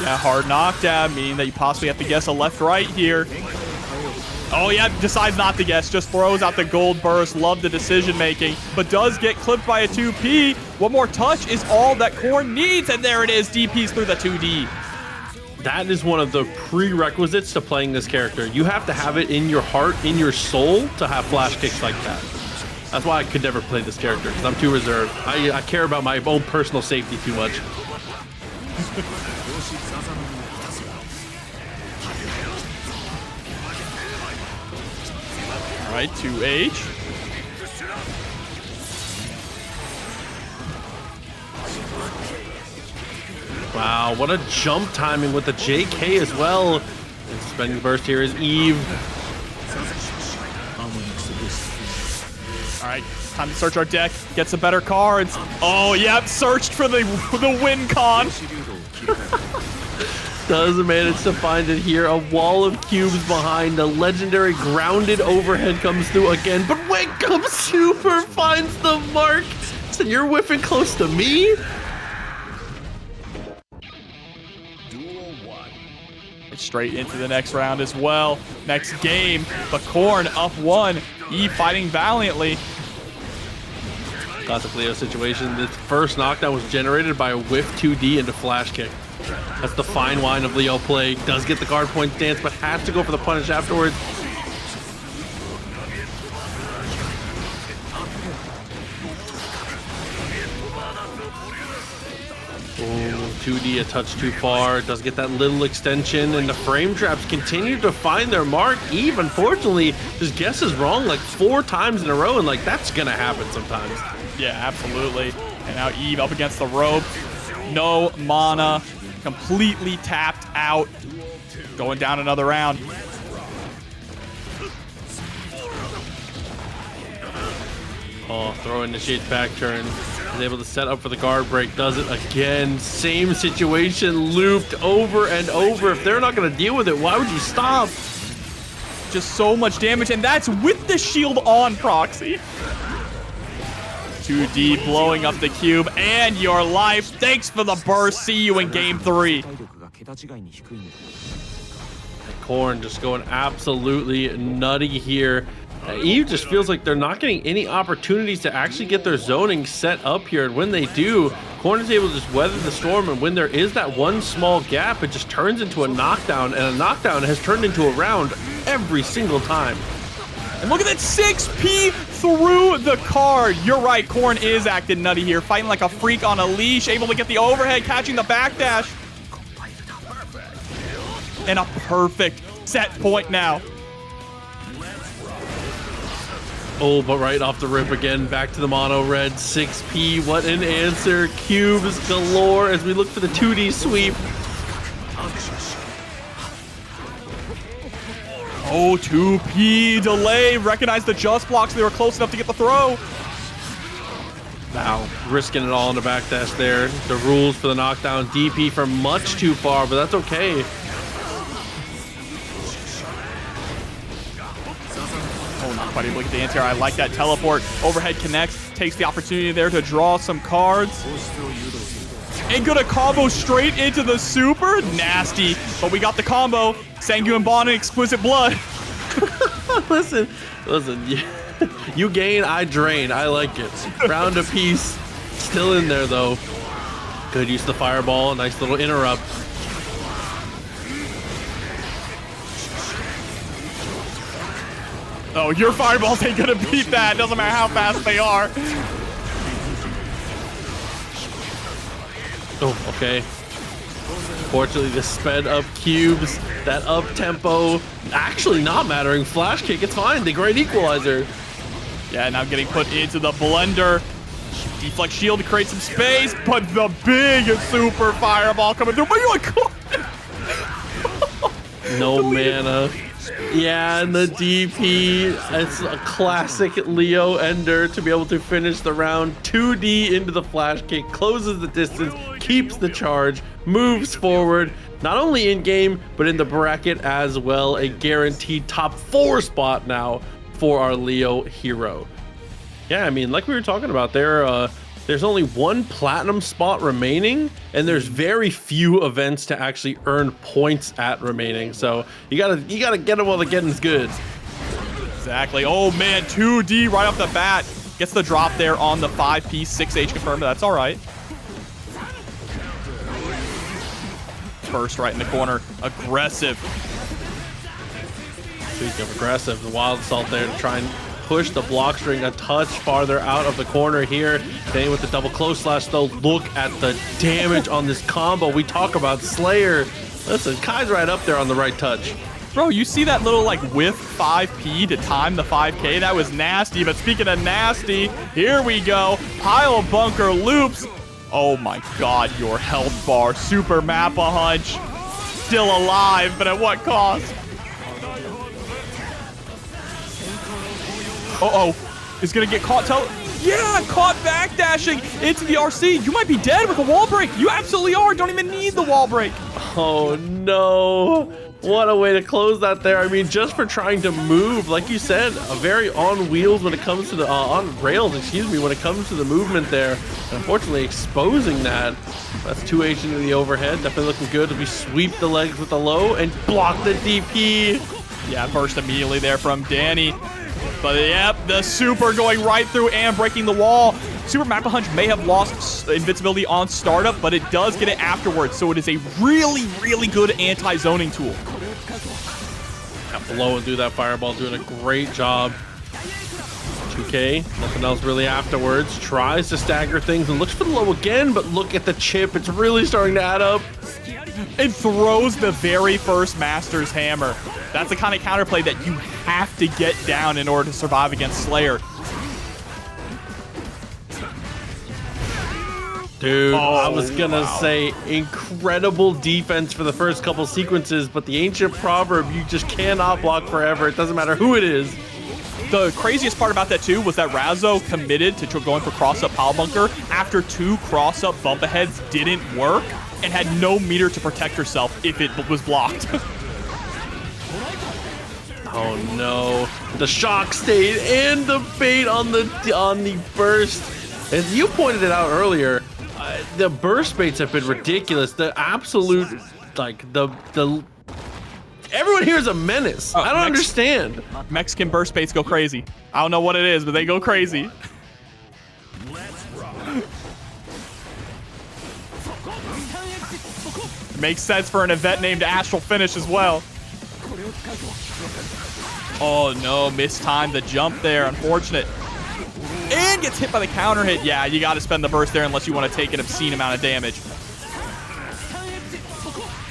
Yeah, hard knockdown, meaning that you possibly have to guess a left-right here. Oh yeah, decides not to guess, just throws out the gold burst. Love the decision making, but does get clipped by a 2P. One more touch is all that Korn needs, and there it is, DPs through the 2D. That is one of the prerequisites to playing this character. You have to have it in your heart, in your soul, to have flash kicks like that. That's why I could never play this character, because I'm too reserved. I care about my own personal safety too much. All right, 2H. Wow, what a jump timing with the JK as well. And spending the burst here is Eve. All right, time to search our deck. Get some better cards. Oh, yep, searched for the win con. Does manage to find it here. A wall of cubes behind. The legendary grounded overhead comes through again. But when comes Super finds the mark. So you're whiffing close to me? Straight into the next round as well. Next game, but Korn up 1. Eve fighting valiantly. Classic Leo situation. This first knockdown was generated by a whiff 2D into flash kick. That's the fine wine of Leo play. Does get the guard point stance, but has to go for the punish afterwards. Oh, 2D a touch too far. Does get that little extension, and the frame traps continue to find their mark. Eve, unfortunately, just guesses wrong like 4 times in a row, and like that's gonna happen sometimes. Yeah, absolutely. And now Eve up against the rope. No mana. Completely tapped out. Going down another round. Oh, throw initiates back turn. Is able to set up for the guard break. Does it again. Same situation looped over and over. If they're not going to deal with it, why would you stop? Just so much damage, and that's with the shield on proxy. 2D blowing up the cube and your life. Thanks for the burst. See you in game 3. Korn just going absolutely nutty here. Eve just feels like they're not getting any opportunities to actually get their zoning set up here, and when they do, Korn is able to just weather the storm, and when there is that one small gap, it just turns into a knockdown, and a knockdown has turned into a round every single time. And look at that 6P through the card. You're right, Korn is acting nutty here, fighting like a freak on a leash, able to get the overhead, catching the backdash. And a perfect set point now. Oh, but right off the rip again, back to the mono red. 6P, what an answer. Cubes galore as we look for the 2D sweep. Oh, 2P delay. Recognize the just blocks. They were close enough to get the throw. Wow, risking it all in the backdash there. The rules for the knockdown. DP from much too far, but that's okay. Oh, not quite able to get the anti-air. I like that teleport. Overhead connects. Takes the opportunity there to draw some cards. And gonna combo straight into the super. Nasty. But we got the combo. Sanguine Bond and Exquisite Blood. listen. You gain, I drain. I like it. Round apiece. Still in there, though. Good use of the fireball. Nice little interrupt. Oh, your fireballs ain't gonna beat that. Doesn't matter how fast they are. Oh, okay. Fortunately, the sped up cubes, that up tempo, actually not mattering. Flash kick, it's fine. The great equalizer. Yeah, now getting put into the blender. Deflect shield to create some space, but the big super fireball coming through. But you like, no mana. Yeah, and the DP, it's a classic Leo ender to be able to finish the round. 2D into the flash kick, closes the distance, keeps the charge, moves forward, not only in game, but in the bracket as well. A guaranteed top 4 spot now for our Leo hero. Yeah, I mean, like we were talking about there, there's only 1 platinum spot remaining, and there's very few events to actually earn points at remaining. So you gotta get them while the getting's good. Exactly. Oh man, 2D right off the bat. Gets the drop there on the 5-piece 6H confirmed. That's all right. Burst right in the corner. Aggressive. Speaking of aggressive, the Wild Assault there to try and push the block string a touch farther out of the corner here. Dany with the double close slash though. Look at the damage on this combo. We talk about Slayer. Listen, Kai's right up there on the right touch. Bro, you see that little like whiff 5P to time the 5K? That was nasty, but speaking of nasty, here we go. Pile bunker loops. Oh my god, your health bar. Super Mappa Hunch. Still alive, but at what cost? Uh-oh. Is gonna get caught. Yeah, caught backdashing into the RC. You might be dead with a wall break. You absolutely are. Don't even need the wall break. Oh no. What a way to close that there. I mean, just for trying to move, like you said, a very on wheels when it comes to the, on rails, excuse me, when it comes to the movement there. And unfortunately, exposing that. That's 2H into the overhead. Definitely looking good. We sweep the legs with the low and block the DP. Yeah, burst immediately there from Dany. But yep, the super going right through and breaking the wall. Super Mappa Hunch may have lost invincibility on startup, but it does get it afterwards. So it is a really, really good anti-zoning tool. Below and do that fireball, doing a great job. 2K, nothing else really afterwards. Tries to stagger things and looks for the low again, but look at the chip. It's really starting to add up. It throws the very first Master's Hammer. That's the kind of counterplay that you have to get down in order to survive against Slayer. Dude, I was gonna say incredible defense for the first couple sequences, but the ancient proverb, you just cannot block forever. It doesn't matter who it is. The craziest part about that too was that Razzo committed to going for cross-up pile bunker after 2 cross-up bump aheads didn't work and had no meter to protect herself if it was blocked. Oh no, the shock state and the bait on the burst. As you pointed it out earlier, the burst baits have been ridiculous. The absolute, like, the everyone here is a menace. I don't understand. Mexican burst baits go crazy. I don't know what it is, but they go crazy. Makes sense for an event named Astral Finish as well. Oh no, mistimed the jump there. Unfortunate. And gets hit by the counter hit. Yeah, you got to spend the burst there unless you want to take an obscene amount of damage.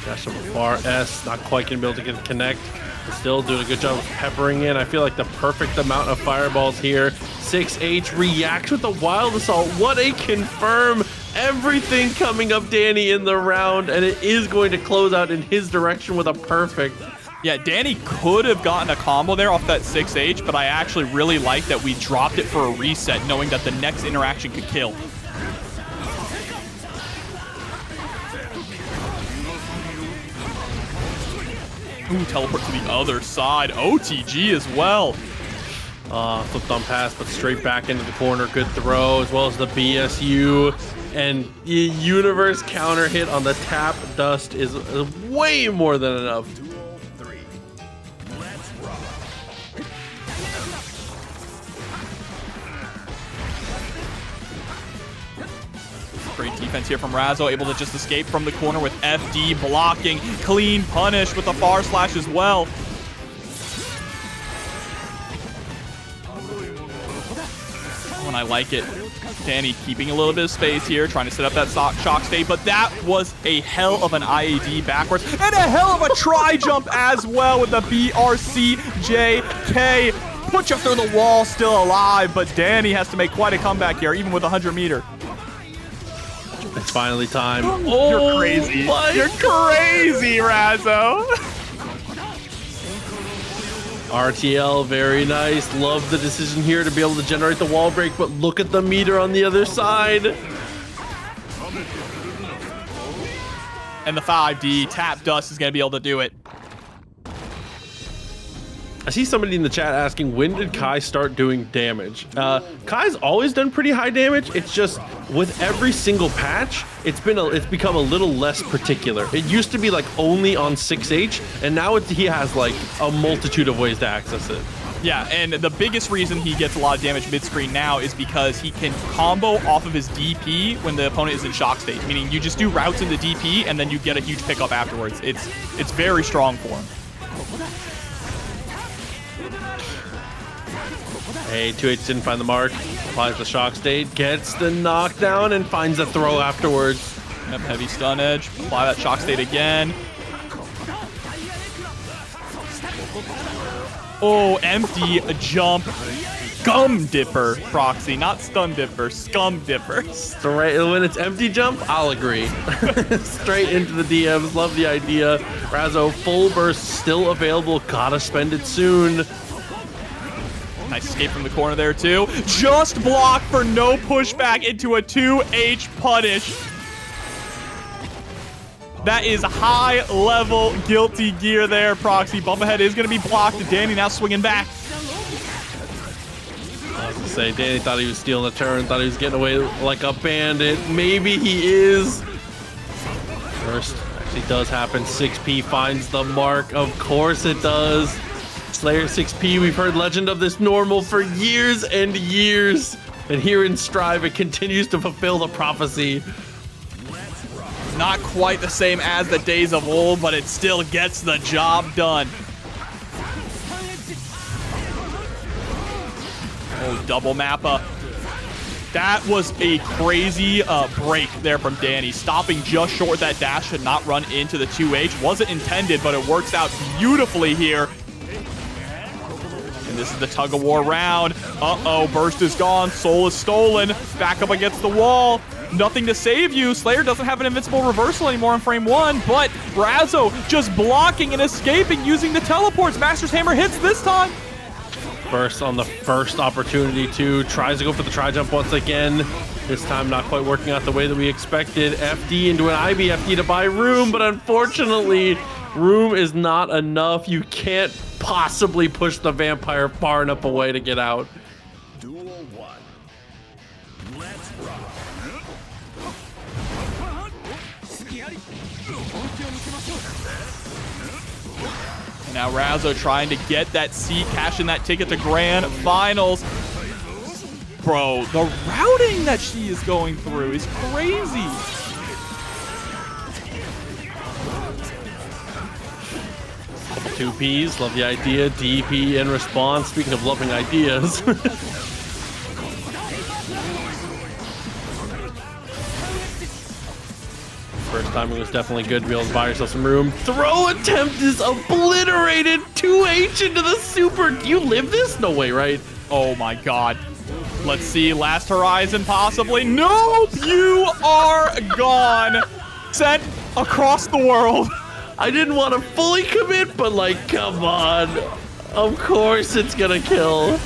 Dash from afar, S, not quite going to be able to get a connect. But still doing a good job of peppering in. I feel like the perfect amount of fireballs here. 6H reacts with the Wild Assault. What a confirm. Everything coming up Dany in the round, and it is going to close out in his direction with a perfect. Yeah, Dany could have gotten a combo there off that 6H, but I actually really like that we dropped it for a reset, knowing that the next interaction could kill. Ooh, teleport to the other side. OTG as well. Flipped on pass, but straight back into the corner. Good throw, as well as the BSU. And the universe counter hit on the tap dust is way more than enough. Great defense here from Razzo, able to just escape from the corner with FD blocking. Clean punish with the far slash as well. and I like it. Dany keeping a little bit of space here, trying to set up that shock state, but that was a hell of an IAD backwards, and a hell of a tri-jump as well with the BRCJK. Push up through the wall, still alive, but Dany has to make quite a comeback here, even with 100 meter. It's finally time. Oh, you're crazy. You're crazy, Razzo. RTL, very nice. Love the decision here to be able to generate the wall break, but look at the meter on the other side. And the 5D, Tap Dust is going to be able to do it. I see somebody in the chat asking, when did Kai start doing damage? Kai's always done pretty high damage. It's just with every single patch, it's become a little less particular. It used to be like only on 6H, and now he has like a multitude of ways to access it. Yeah, and the biggest reason he gets a lot of damage mid-screen now is because he can combo off of his DP when the opponent is in shock state, meaning you just do routes in the DP and then you get a huge pickup afterwards. It's very strong for him. Hey, 2H didn't find the mark. Applies the shock state, gets the knockdown, and finds the throw afterwards. Yep, heavy stun edge. Apply that shock state again. Oh, empty jump. Scum dipper, Proxy. Not stun dipper, scum dipper. Straight, when it's empty jump, I'll agree. Straight into the DMs. Love the idea. Razzo, full burst still available. Gotta spend it soon. Nice escape from the corner there, too. Just blocked for no pushback into a 2H punish. That is high-level guilty gear there, Proxy. Bump ahead is going to be blocked. Dany now swinging back. I was going to say, Dany thought he was stealing the turn, thought he was getting away like a bandit. Maybe he is. First, actually does happen. 6P finds the mark. Of course it does. Slayer 6P, we've heard legend of this normal for years and years. And here in Strive, it continues to fulfill the prophecy. Not quite the same as the days of old, but it still gets the job done. Oh, double Mappa. That was a crazy break there from Dany. Stopping just short of that dash to not run into the 2H. Wasn't intended, but it works out beautifully here. And this is the tug-of-war round. Uh-oh, burst is gone. Soul is stolen. Back up against the wall. Nothing to save you. Slayer doesn't have an invincible reversal anymore in frame 1, but Razzo just blocking and escaping using the teleports. Master's Hammer hits this time. Burst on the first opportunity too. Tries to go for the tri-jump once again. This time not quite working out the way that we expected. FD into an IB, FD to buy room, but unfortunately, room is not enough. You can't possibly push the vampire far enough away to get out. Duel 1. Let's rock. And now Razzo trying to get that seat, cashing that ticket to Grand Finals. Bro, the routing that she is going through is crazy. Couple 2Ps, love the idea. DP in response. Speaking of loving ideas. First timing was definitely good to be able to buy yourself some room. Throw attempt is obliterated. 2H into the super. Do you live this? No way, right? Oh my god. Let's see, last horizon possibly. Nope, you are gone. Sent across the world. I didn't want to fully commit, but like, come on. Of course it's gonna kill.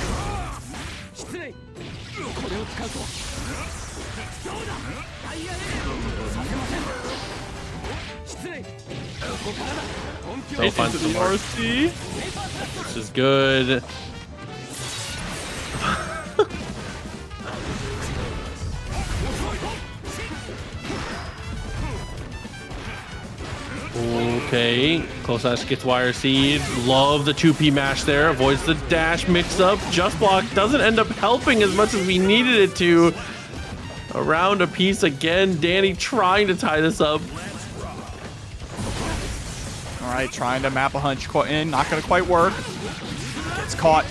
So find some more. RC. This is good. Okay, close ash gets wire seed. Love the 2P mash there. Avoids the dash mix up. Just block doesn't end up helping as much as we needed it to. Around a piece again. Dany trying to tie this up. All right, trying to map a hunch in. Not going to quite work. Gets caught.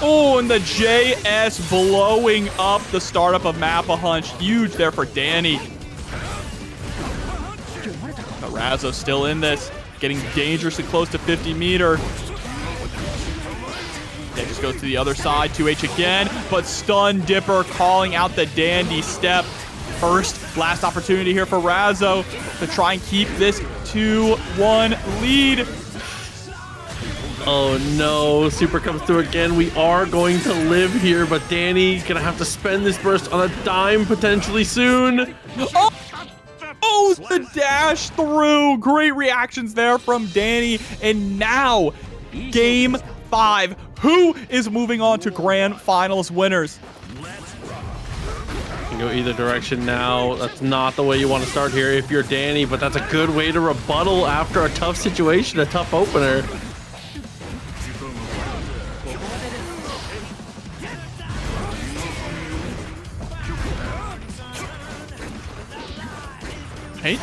Oh, and the JS blowing up the startup of Mappa Hunch. Huge there for Dany. But Razzo still in this, getting dangerously close to 50 meter. Then just goes to the other side, 2H again, but Stun Dipper calling out the dandy step. First, last opportunity here for Razzo to try and keep this 2-1 lead. Oh no, Super comes through again. We are going to live here, but Dany gonna have to spend this burst on a dime potentially soon. Oh, the dash through. Great reactions there from Dany. And now, game 5. Who is moving on to grand finals winners? You can go either direction now. That's not the way you want to start here if you're Dany, but that's a good way to rebuttal after a tough situation, a tough opener. Hey.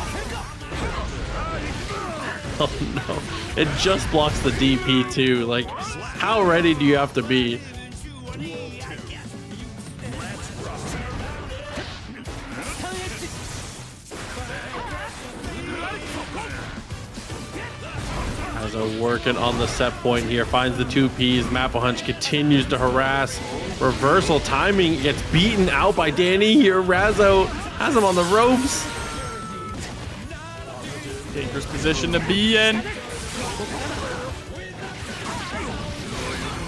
Oh no, it just blocks the DP too. Like, how ready do you have to be? Razzo working on the set point here, finds the 2Ps. Mappa Hunch continues to harass. Reversal timing gets beaten out by Dany here. Razzo has him on the ropes. Dangerous position to be in.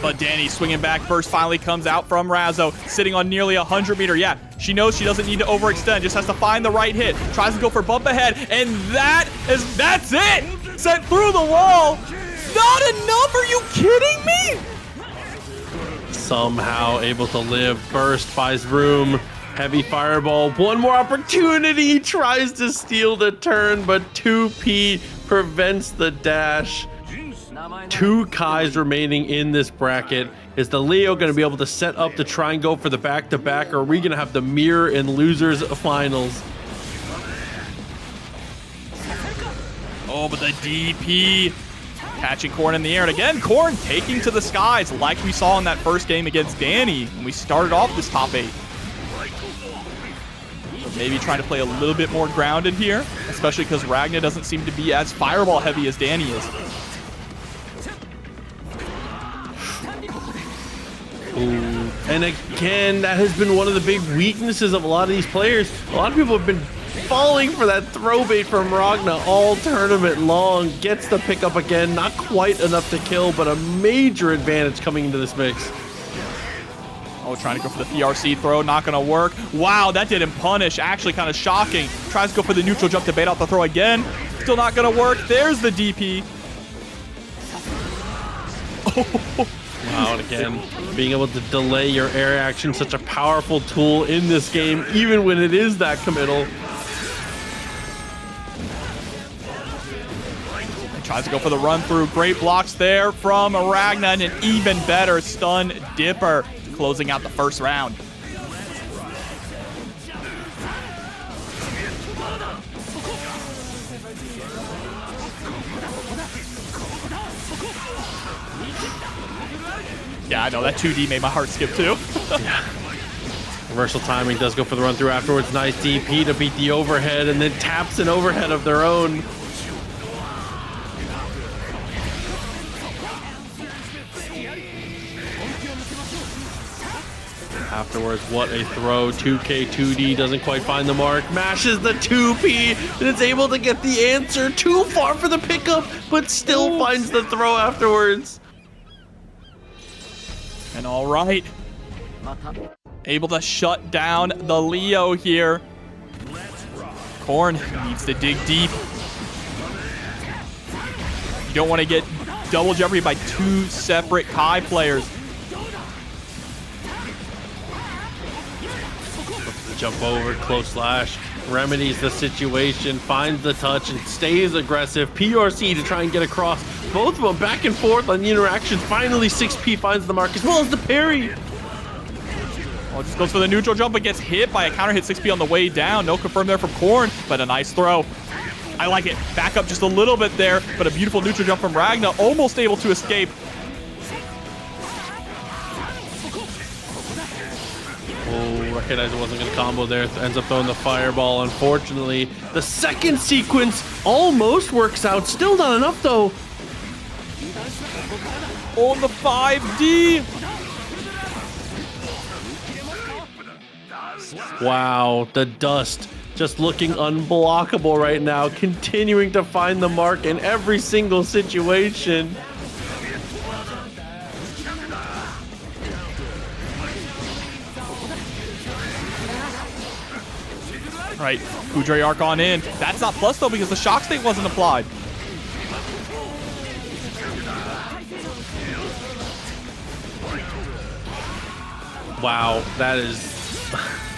But Dany swinging back. Burst finally comes out from Razzo, sitting on nearly 100 meter. Yeah, she knows she doesn't need to overextend, just has to find the right hit. Tries to go for bump ahead, and that's it! Sent through the wall. Not enough, are you kidding me? Somehow able to live. Burst buys room. Heavy fireball. One more opportunity. Tries to steal the turn, but 2P prevents the dash. 2 Kais remaining in this bracket. Is the Leo going to be able to set up to try and go for the back-to-back, or are we going to have the mirror in losers finals? Oh, but the DP catching Corn in the air. And again, Corn taking to the skies like we saw in that first game against Dany when we started off this top 8. Maybe trying to play a little bit more grounded here, especially because Ragna doesn't seem to be as fireball heavy as Dany is. Ooh. And again, that has been one of the big weaknesses of a lot of these players. A lot of people have been falling for that throw bait from Ragna all tournament long. Gets the pickup again, not quite enough to kill, but a major advantage coming into this mix. Oh, trying to go for the PRC throw, not going to work. Wow, that didn't punish. Actually kind of shocking. Tries to go for the neutral jump to bait out the throw again. Still not going to work. There's the DP. Wow, and again, being able to delay your air action, such a powerful tool in this game, even when it is that committal. Tries to go for the run through. Great blocks there from Ragna, and an even better stun Dipper, closing out the first round. Yeah, I know, that 2D made my heart skip too. Yeah. Reversal timing does go for the run through afterwards. Nice DP to beat the overhead, and then taps an overhead of their own. Afterwards, what a throw. 2K 2D doesn't quite find the mark. Mashes the 2P, and it's able to get the answer. Too far for the pickup, but still finds the throw afterwards. And all right. Able to shut down the Leo here. Corn needs to dig deep. You don't want to get double jeopardy by 2 separate Kai players. Jump over, close slash, remedies the situation, finds the touch, and stays aggressive. PRC to try and get across. Both of them back and forth on the interactions. Finally, 6P finds the mark, as well as the parry. Oh, just goes for the neutral jump, but gets hit by a counter hit 6P on the way down. No confirm there from Corn, but a nice throw. I like it. Back up just a little bit there, but a beautiful neutral jump from Ragna, almost able to escape. recognized it wasn't going to combo there. Ends up throwing the fireball. Unfortunately, the second sequence almost works out. Still not enough, though. On the 5D. Wow, the dust just looking unblockable right now, continuing to find the mark in every single situation. Right, Foudre arc on in. That's not plus though because the shock state wasn't applied. Wow, that is...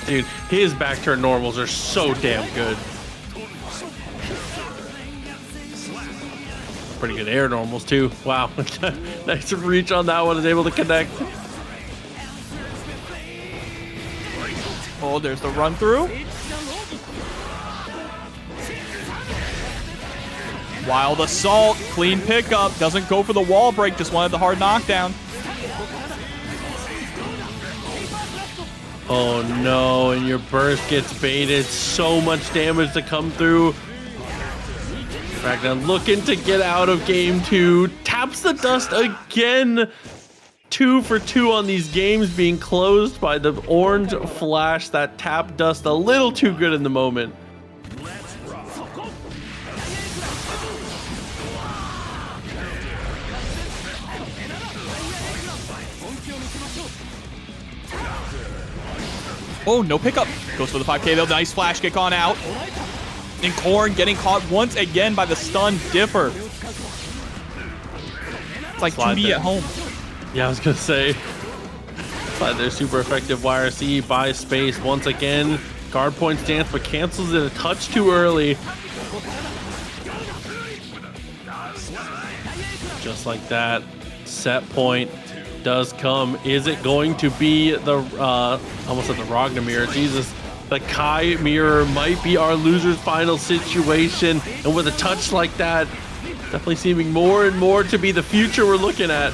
Dude, his back turn normals are so damn good. Pretty good air normals too. Wow, nice reach on that one, is able to connect. Oh, there's the run through. Wild assault, clean pickup, doesn't go for the wall break, just wanted the hard knockdown. Oh no, and your burst gets baited. So much damage to come through. Ragna looking to get out of game 2. Taps the dust again. 2 for 2 on these games being closed by the orange flash. That tap dust a little too good in the moment. Oh, no pickup. Goes for the 5K though. Nice flash kick on out. And Korn getting caught once again by the stun dipper. It's like 2D at home. Yeah, I was gonna say. But they're super effective. YRC buys space once again. Guard point stance, but cancels it a touch too early. Just like that. Set point does come. Is it going to be the almost at the Ragna mirror? Jesus, the Kai mirror might be our loser's final situation, and with a touch like that, definitely seeming more and more to be the future we're looking at.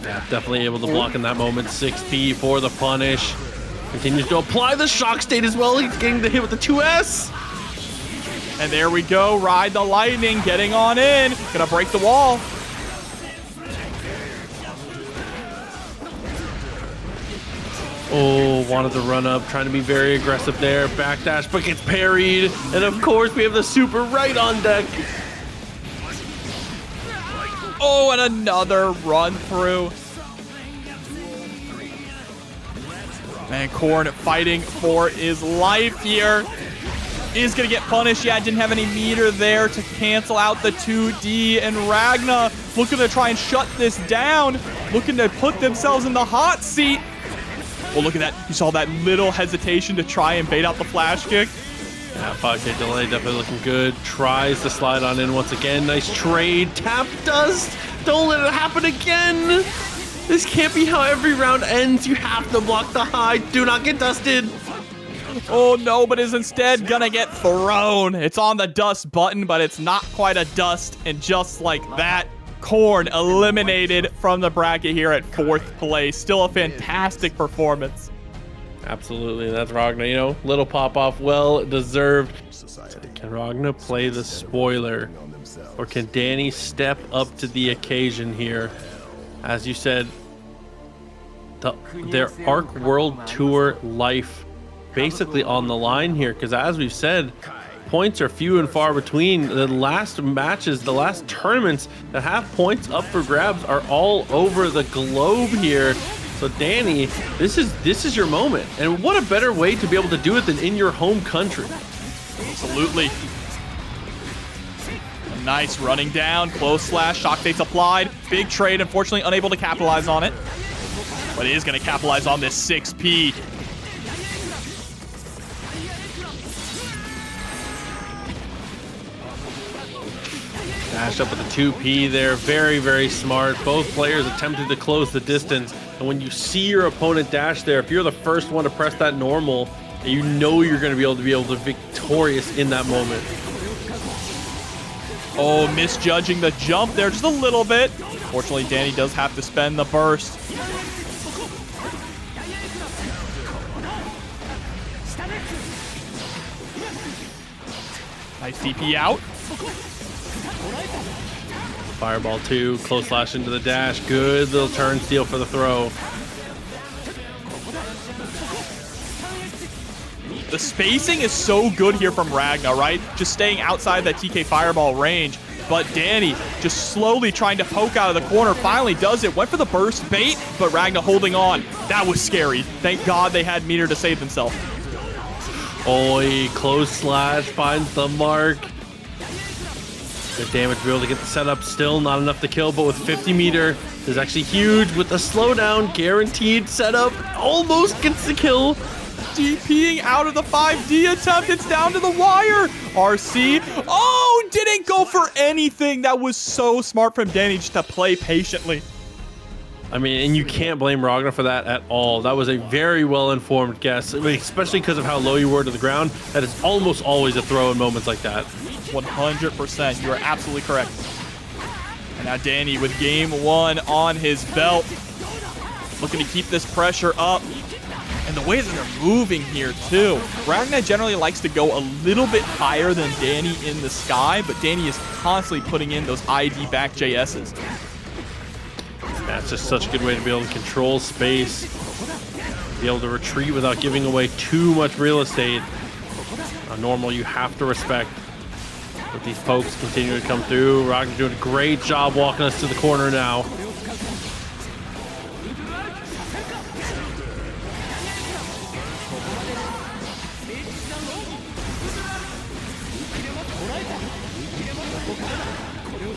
Yeah, definitely able to block in that moment. 6P for the punish. Continues to apply the shock state as well. He's getting the hit with the 2S. And there we go. Ride the lightning. Getting on in. Gonna break the wall. Oh, wanted to run up. Trying to be very aggressive there. Backdash, but gets parried. And of course, we have the super right on deck. Oh, and another run through. Man, Korn fighting for his life here. Is going to get punished. Yeah, didn't have any meter there to cancel out the 2D. And Ragna looking to try and shut this down. Looking to put themselves in the hot seat. Well, look at that. You saw that little hesitation to try and bait out the flash kick. Yeah, 5K delay definitely looking good. Tries to slide on in once again. Nice trade. Tap dust. Don't let it happen again. This can't be how every round ends. You have to block the high. Do not get dusted. Oh no, but is instead gonna get thrown. It's on the dust button, but it's not quite a dust. And just like that, Korn eliminated from the bracket here at 4th place. Still a fantastic performance. Absolutely, that's Ragna. You know, little pop off, well deserved. Can Ragna play the spoiler, or can Dany step up to the occasion here? As you said, their Arc World Tour life basically on the line here, because as we've said, points are few and far between. The last matches, the last tournaments that have points up for grabs are all over the globe here. So Dany, this is your moment, and what a better way to be able to do it than in your home country. Absolutely. Nice running down, close slash, shock states applied. Big trade, unfortunately unable to capitalize on it. But it is going to capitalize on this 6P. Dash up with the 2P there, very, very smart. Both players attempted to close the distance. And when you see your opponent dash there, if you're the first one to press that normal, you know you're going to be able to be victorious in that moment. Oh, misjudging the jump there just a little bit. Fortunately, Dany does have to spend the burst. Nice DP out. Fireball 2, close slash into the dash. Good little turn steal for the throw. The spacing is so good here from Ragna, right? Just staying outside that TK Fireball range. But Dany just slowly trying to poke out of the corner. Finally does it. Went for the burst bait, but Ragna holding on. That was scary. Thank God they had meter to save themselves. Oi, close slash finds the mark. Good damage to be able to get the setup. Still not enough to kill, but with 50 meter, this is actually huge. With the slowdown, guaranteed setup. Almost gets the kill. DPing out of the 5D attempt. It's down to the wire. RC. Oh, didn't go for anything. That was so smart from Dany just to play patiently. I mean, and you can't blame Ragna for that at all. That was a very well-informed guess, I mean, especially because of how low you were to the ground. That is almost always a throw in moments like that. 100%. You are absolutely correct. And now Dany with game 1 on his belt. Looking to keep this pressure up. And the way that they're moving here, too. Ragna generally likes to go a little bit higher than Dany in the sky, but Dany is constantly putting in those ID back JSs. That's just such a good way to be able to control space, be able to retreat without giving away too much real estate. Normal, you have to respect. But these pokes continue to come through. Ragna doing a great job walking us to the corner now.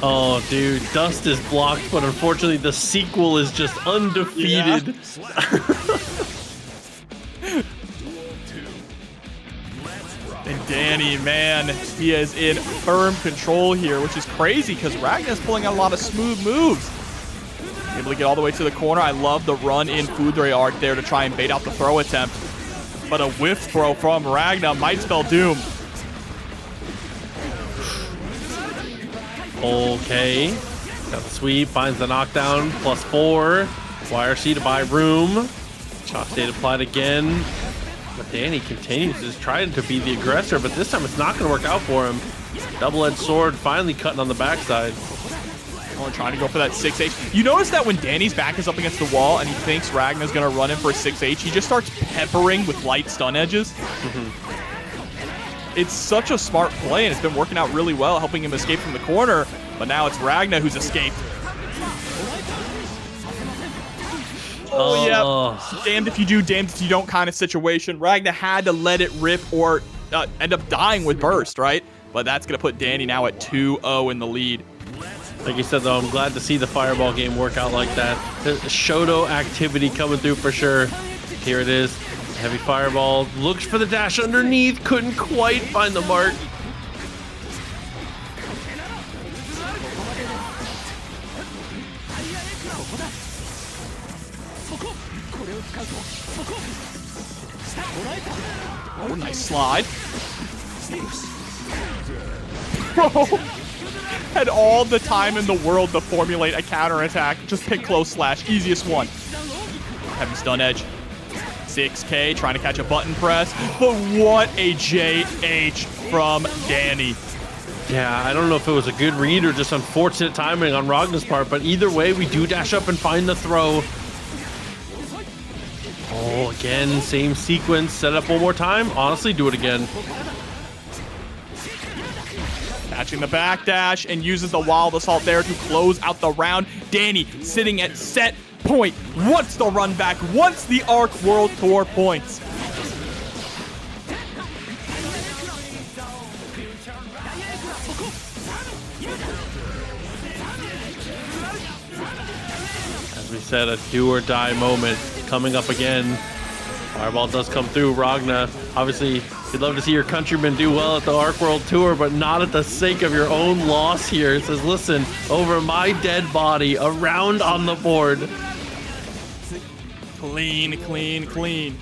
Oh, dude, Dust is blocked, but unfortunately the sequel is just undefeated. Yeah. And Dany, man, he is in firm control here, which is crazy because Ragna's pulling out a lot of smooth moves. Able to get all the way to the corner. I love the run-in Foudre arc there to try and bait out the throw attempt. But a whiff throw from Ragna might spell doom. Okay, got the sweep, finds the knockdown, +4. YRC to buy room. Chop state applied again. But Dany continues to try to be the aggressor, but this time it's not going to work out for him. Double-edged sword finally cutting on the backside. Oh, trying to go for that 6H. You notice that when Dany's back is up against the wall and he thinks Ragna's going to run in for a 6H, he just starts peppering with light stun edges. It's such a smart play, and it's been working out really well, helping him escape from the corner. But now it's Ragna who's escaped. Oh, yeah. Damned if you do, damned if you don't kind of situation. Ragna had to let it rip or end up dying with burst, right? But that's going to put Dany now at 2-0 in the lead. Like you said, though, I'm glad to see the fireball game work out like that. The Shoto activity coming through for sure. Here it is. Heavy fireball, looks for the dash underneath, couldn't quite find the mark. Oh, nice slide. Bro, had all the time in the world to formulate a counterattack. Just pick close slash, easiest one. Heavy stun edge. 6K, trying to catch a button press, but what a JH from Dany. Yeah, I don't know if it was a good read or just unfortunate timing on Ragna's part, but either way, we do dash up and find the throw. Oh, again, same sequence, set up one more time. Honestly, do it again. Catching the backdash and uses the wild assault there to close out the round. Dany sitting at set point, wants the run back, wants the ARC World Tour points. As we said, a do or die moment coming up again. Fireball does come through. Ragna, obviously, you'd love to see your countrymen do well at the ARC World Tour, but not at the sake of your own loss here. It says, listen, over my dead body, a round on the board. Clean, clean, clean.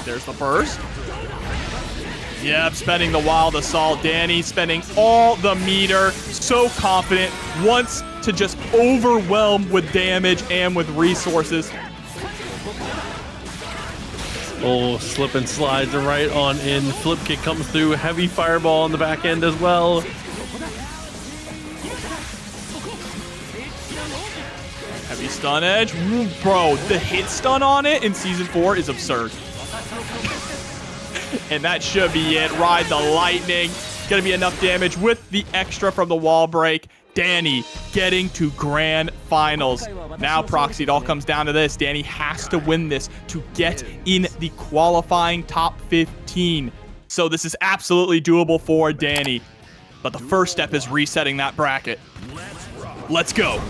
There's the burst. Yep, spending the wild assault. Dany spending all the meter. So confident. Wants to just overwhelm with damage and with resources. Oh, slip and slides right on in. Flip kick comes through. Heavy fireball on the back end as well. Heavy stun edge. Ooh, bro, the hit stun on it in Season 4 is absurd. And that should be it. Ride the lightning. Gonna be enough damage with the extra from the wall break. Dany getting to grand finals. Now, Proxy, it all comes down to this. Dany has to win this to get in the qualifying top 15. So this is absolutely doable for Dany. But the first step is resetting that bracket. Let's go.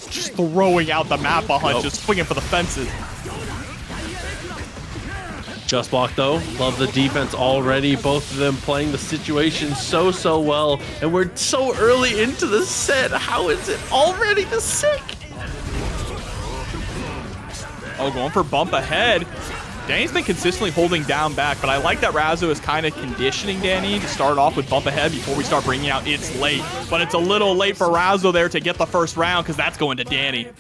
Just throwing out the map a hunch, just swinging for the fences. Just block though. Love the defense already. Both of them playing the situation so well. And we're so early into the set. How is it already this sick? Oh, going for bump ahead. Dany's been consistently holding down back, but I like that Razzo is kind of conditioning Dany to start off with bump ahead before we start bringing out It's Late. But it's a little late for Razzo there to get the first round because that's going to Dany.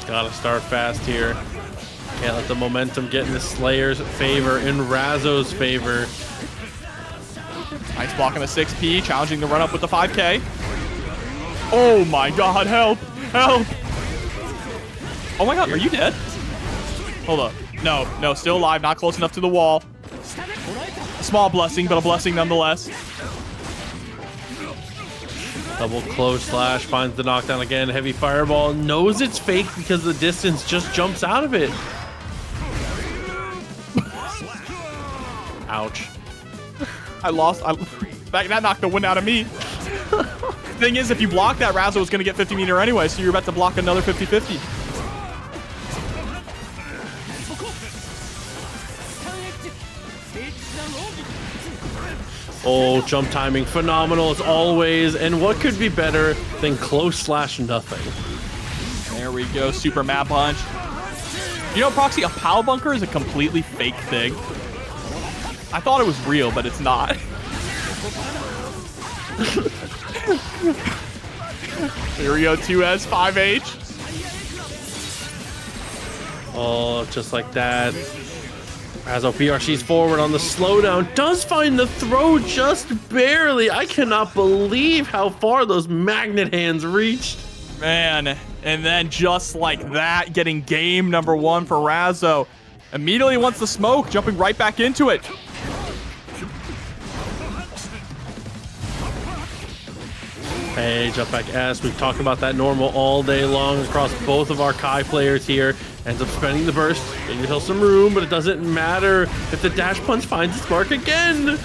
Gotta start fast here. Can't let the momentum get in the Slayer's favor, in Razzo's favor. Nice block on the 6P, challenging the run up with the 5K. Oh my god, help! Help! Oh my god, are you dead? Hold up. No, still alive, not close enough to the wall. A small blessing, but a blessing nonetheless. Double close slash, finds the knockdown again. Heavy fireball, knows it's fake because the distance just jumps out of it. Ouch. I lost. That knocked the wind out of me. Thing is, if you block that, Razzo is going to get 50 meter anyway, so you're about to block another 50-50. Oh, jump timing, phenomenal as always. And what could be better than close slash nothing? There we go, super map punch. You know, Proxy, a POW bunker is a completely fake thing. I thought it was real, but it's not. Here we go, 2S, 5H. Oh, just like that. Razzo PRC's forward on the slowdown. Does find the throw just barely. I cannot believe how far those magnet hands reached. Man, and then just like that, getting game number 1 for Razzo. Immediately wants the smoke, jumping right back into it. Hey, jump back S. We've talked about that normal all day long across both of our Kai players here. Ends up spending the burst, getting yourself some room, but it doesn't matter if the dash punch finds its mark again.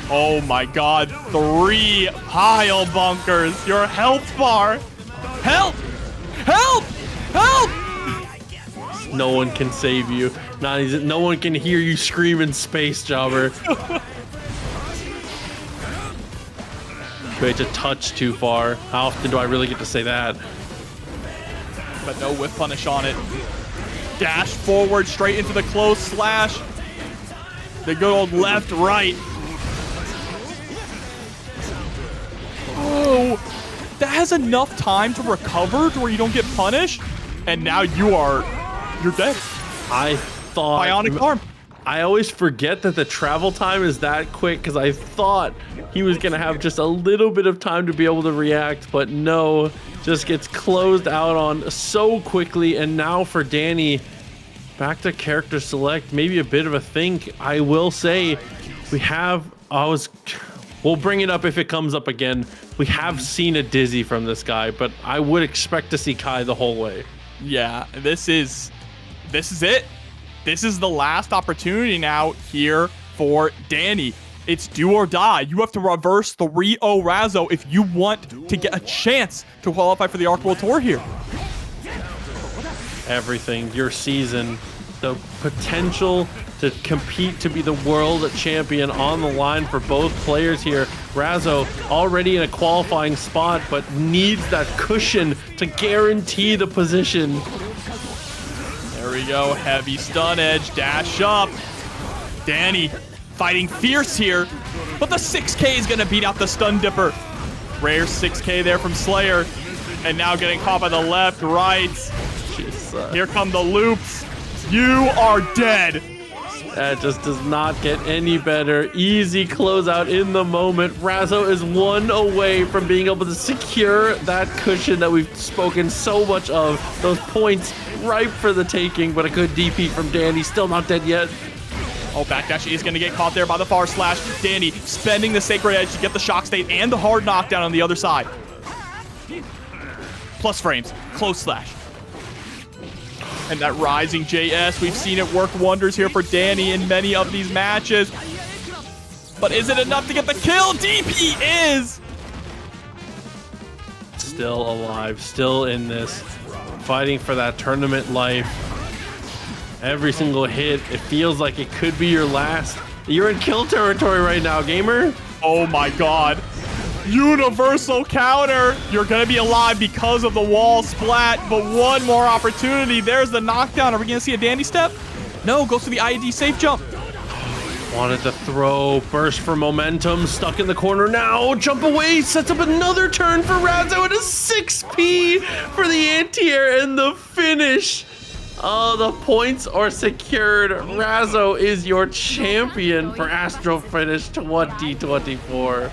Oh my god, 3 pile bunkers. Your health bar. Help! Help! Help! No one can save you. No one can hear you scream in space, Jobber. Wait, a touch too far. How often do I really get to say that? But no whiff punish on it. Dash forward straight into the close slash. The good old left, right. Oh, that has enough time to recover to where you don't get punished. And now you're dead. I thought... Bionic arm. I always forget that the travel time is that quick because I thought he was going to have just a little bit of time to be able to react, but no, just gets closed out on so quickly. And now for Dany, back to character select, maybe a bit of a think. I will say we have, we'll bring it up if it comes up again. We have seen a dizzy from this guy, but I would expect to see Kai the whole way. Yeah, this is it. This is the last opportunity now here for Dany. It's do or die. You have to reverse 3-0 Razzo if you want to get a chance to qualify for the Arc World Tour here. Everything, your season, the potential to compete to be the world champion on the line for both players here. Razzo already in a qualifying spot, but needs that cushion to guarantee the position. There we go, heavy stun edge, dash up. Dany fighting fierce here, but the 6K is gonna beat out the stun dipper. Rare 6K there from Slayer, and now getting caught by the left, right. Here come the loops. You are dead. That just does not get any better. Easy closeout in the moment. Razzo is one away from being able to secure that cushion that we've spoken so much of. Those points ripe for the taking, but a good DP from Dany. Still not dead yet. Oh, backdash is going to get caught there by the far slash. Dany spending the Sacred Edge to get the shock state and the hard knockdown on the other side. Plus frames, close slash. And that rising JS, we've seen it work wonders here for Dany in many of these matches. But is it enough to get the kill? DP is! Still alive, still in this. Fighting for that tournament life. Every single hit, it feels like it could be your last. You're in kill territory right now, gamer. Oh my god. Universal counter. You're going to be alive because of the wall splat, but one more opportunity. There's the knockdown. Are we going to see a Dany step? No, goes to the IED safe jump. Wanted to throw, burst for momentum, stuck in the corner now. Jump away, sets up another turn for Razzo and a 6P for the anti-air and the finish. Oh, the points are secured. Razzo is your champion for Astral Finish 2024.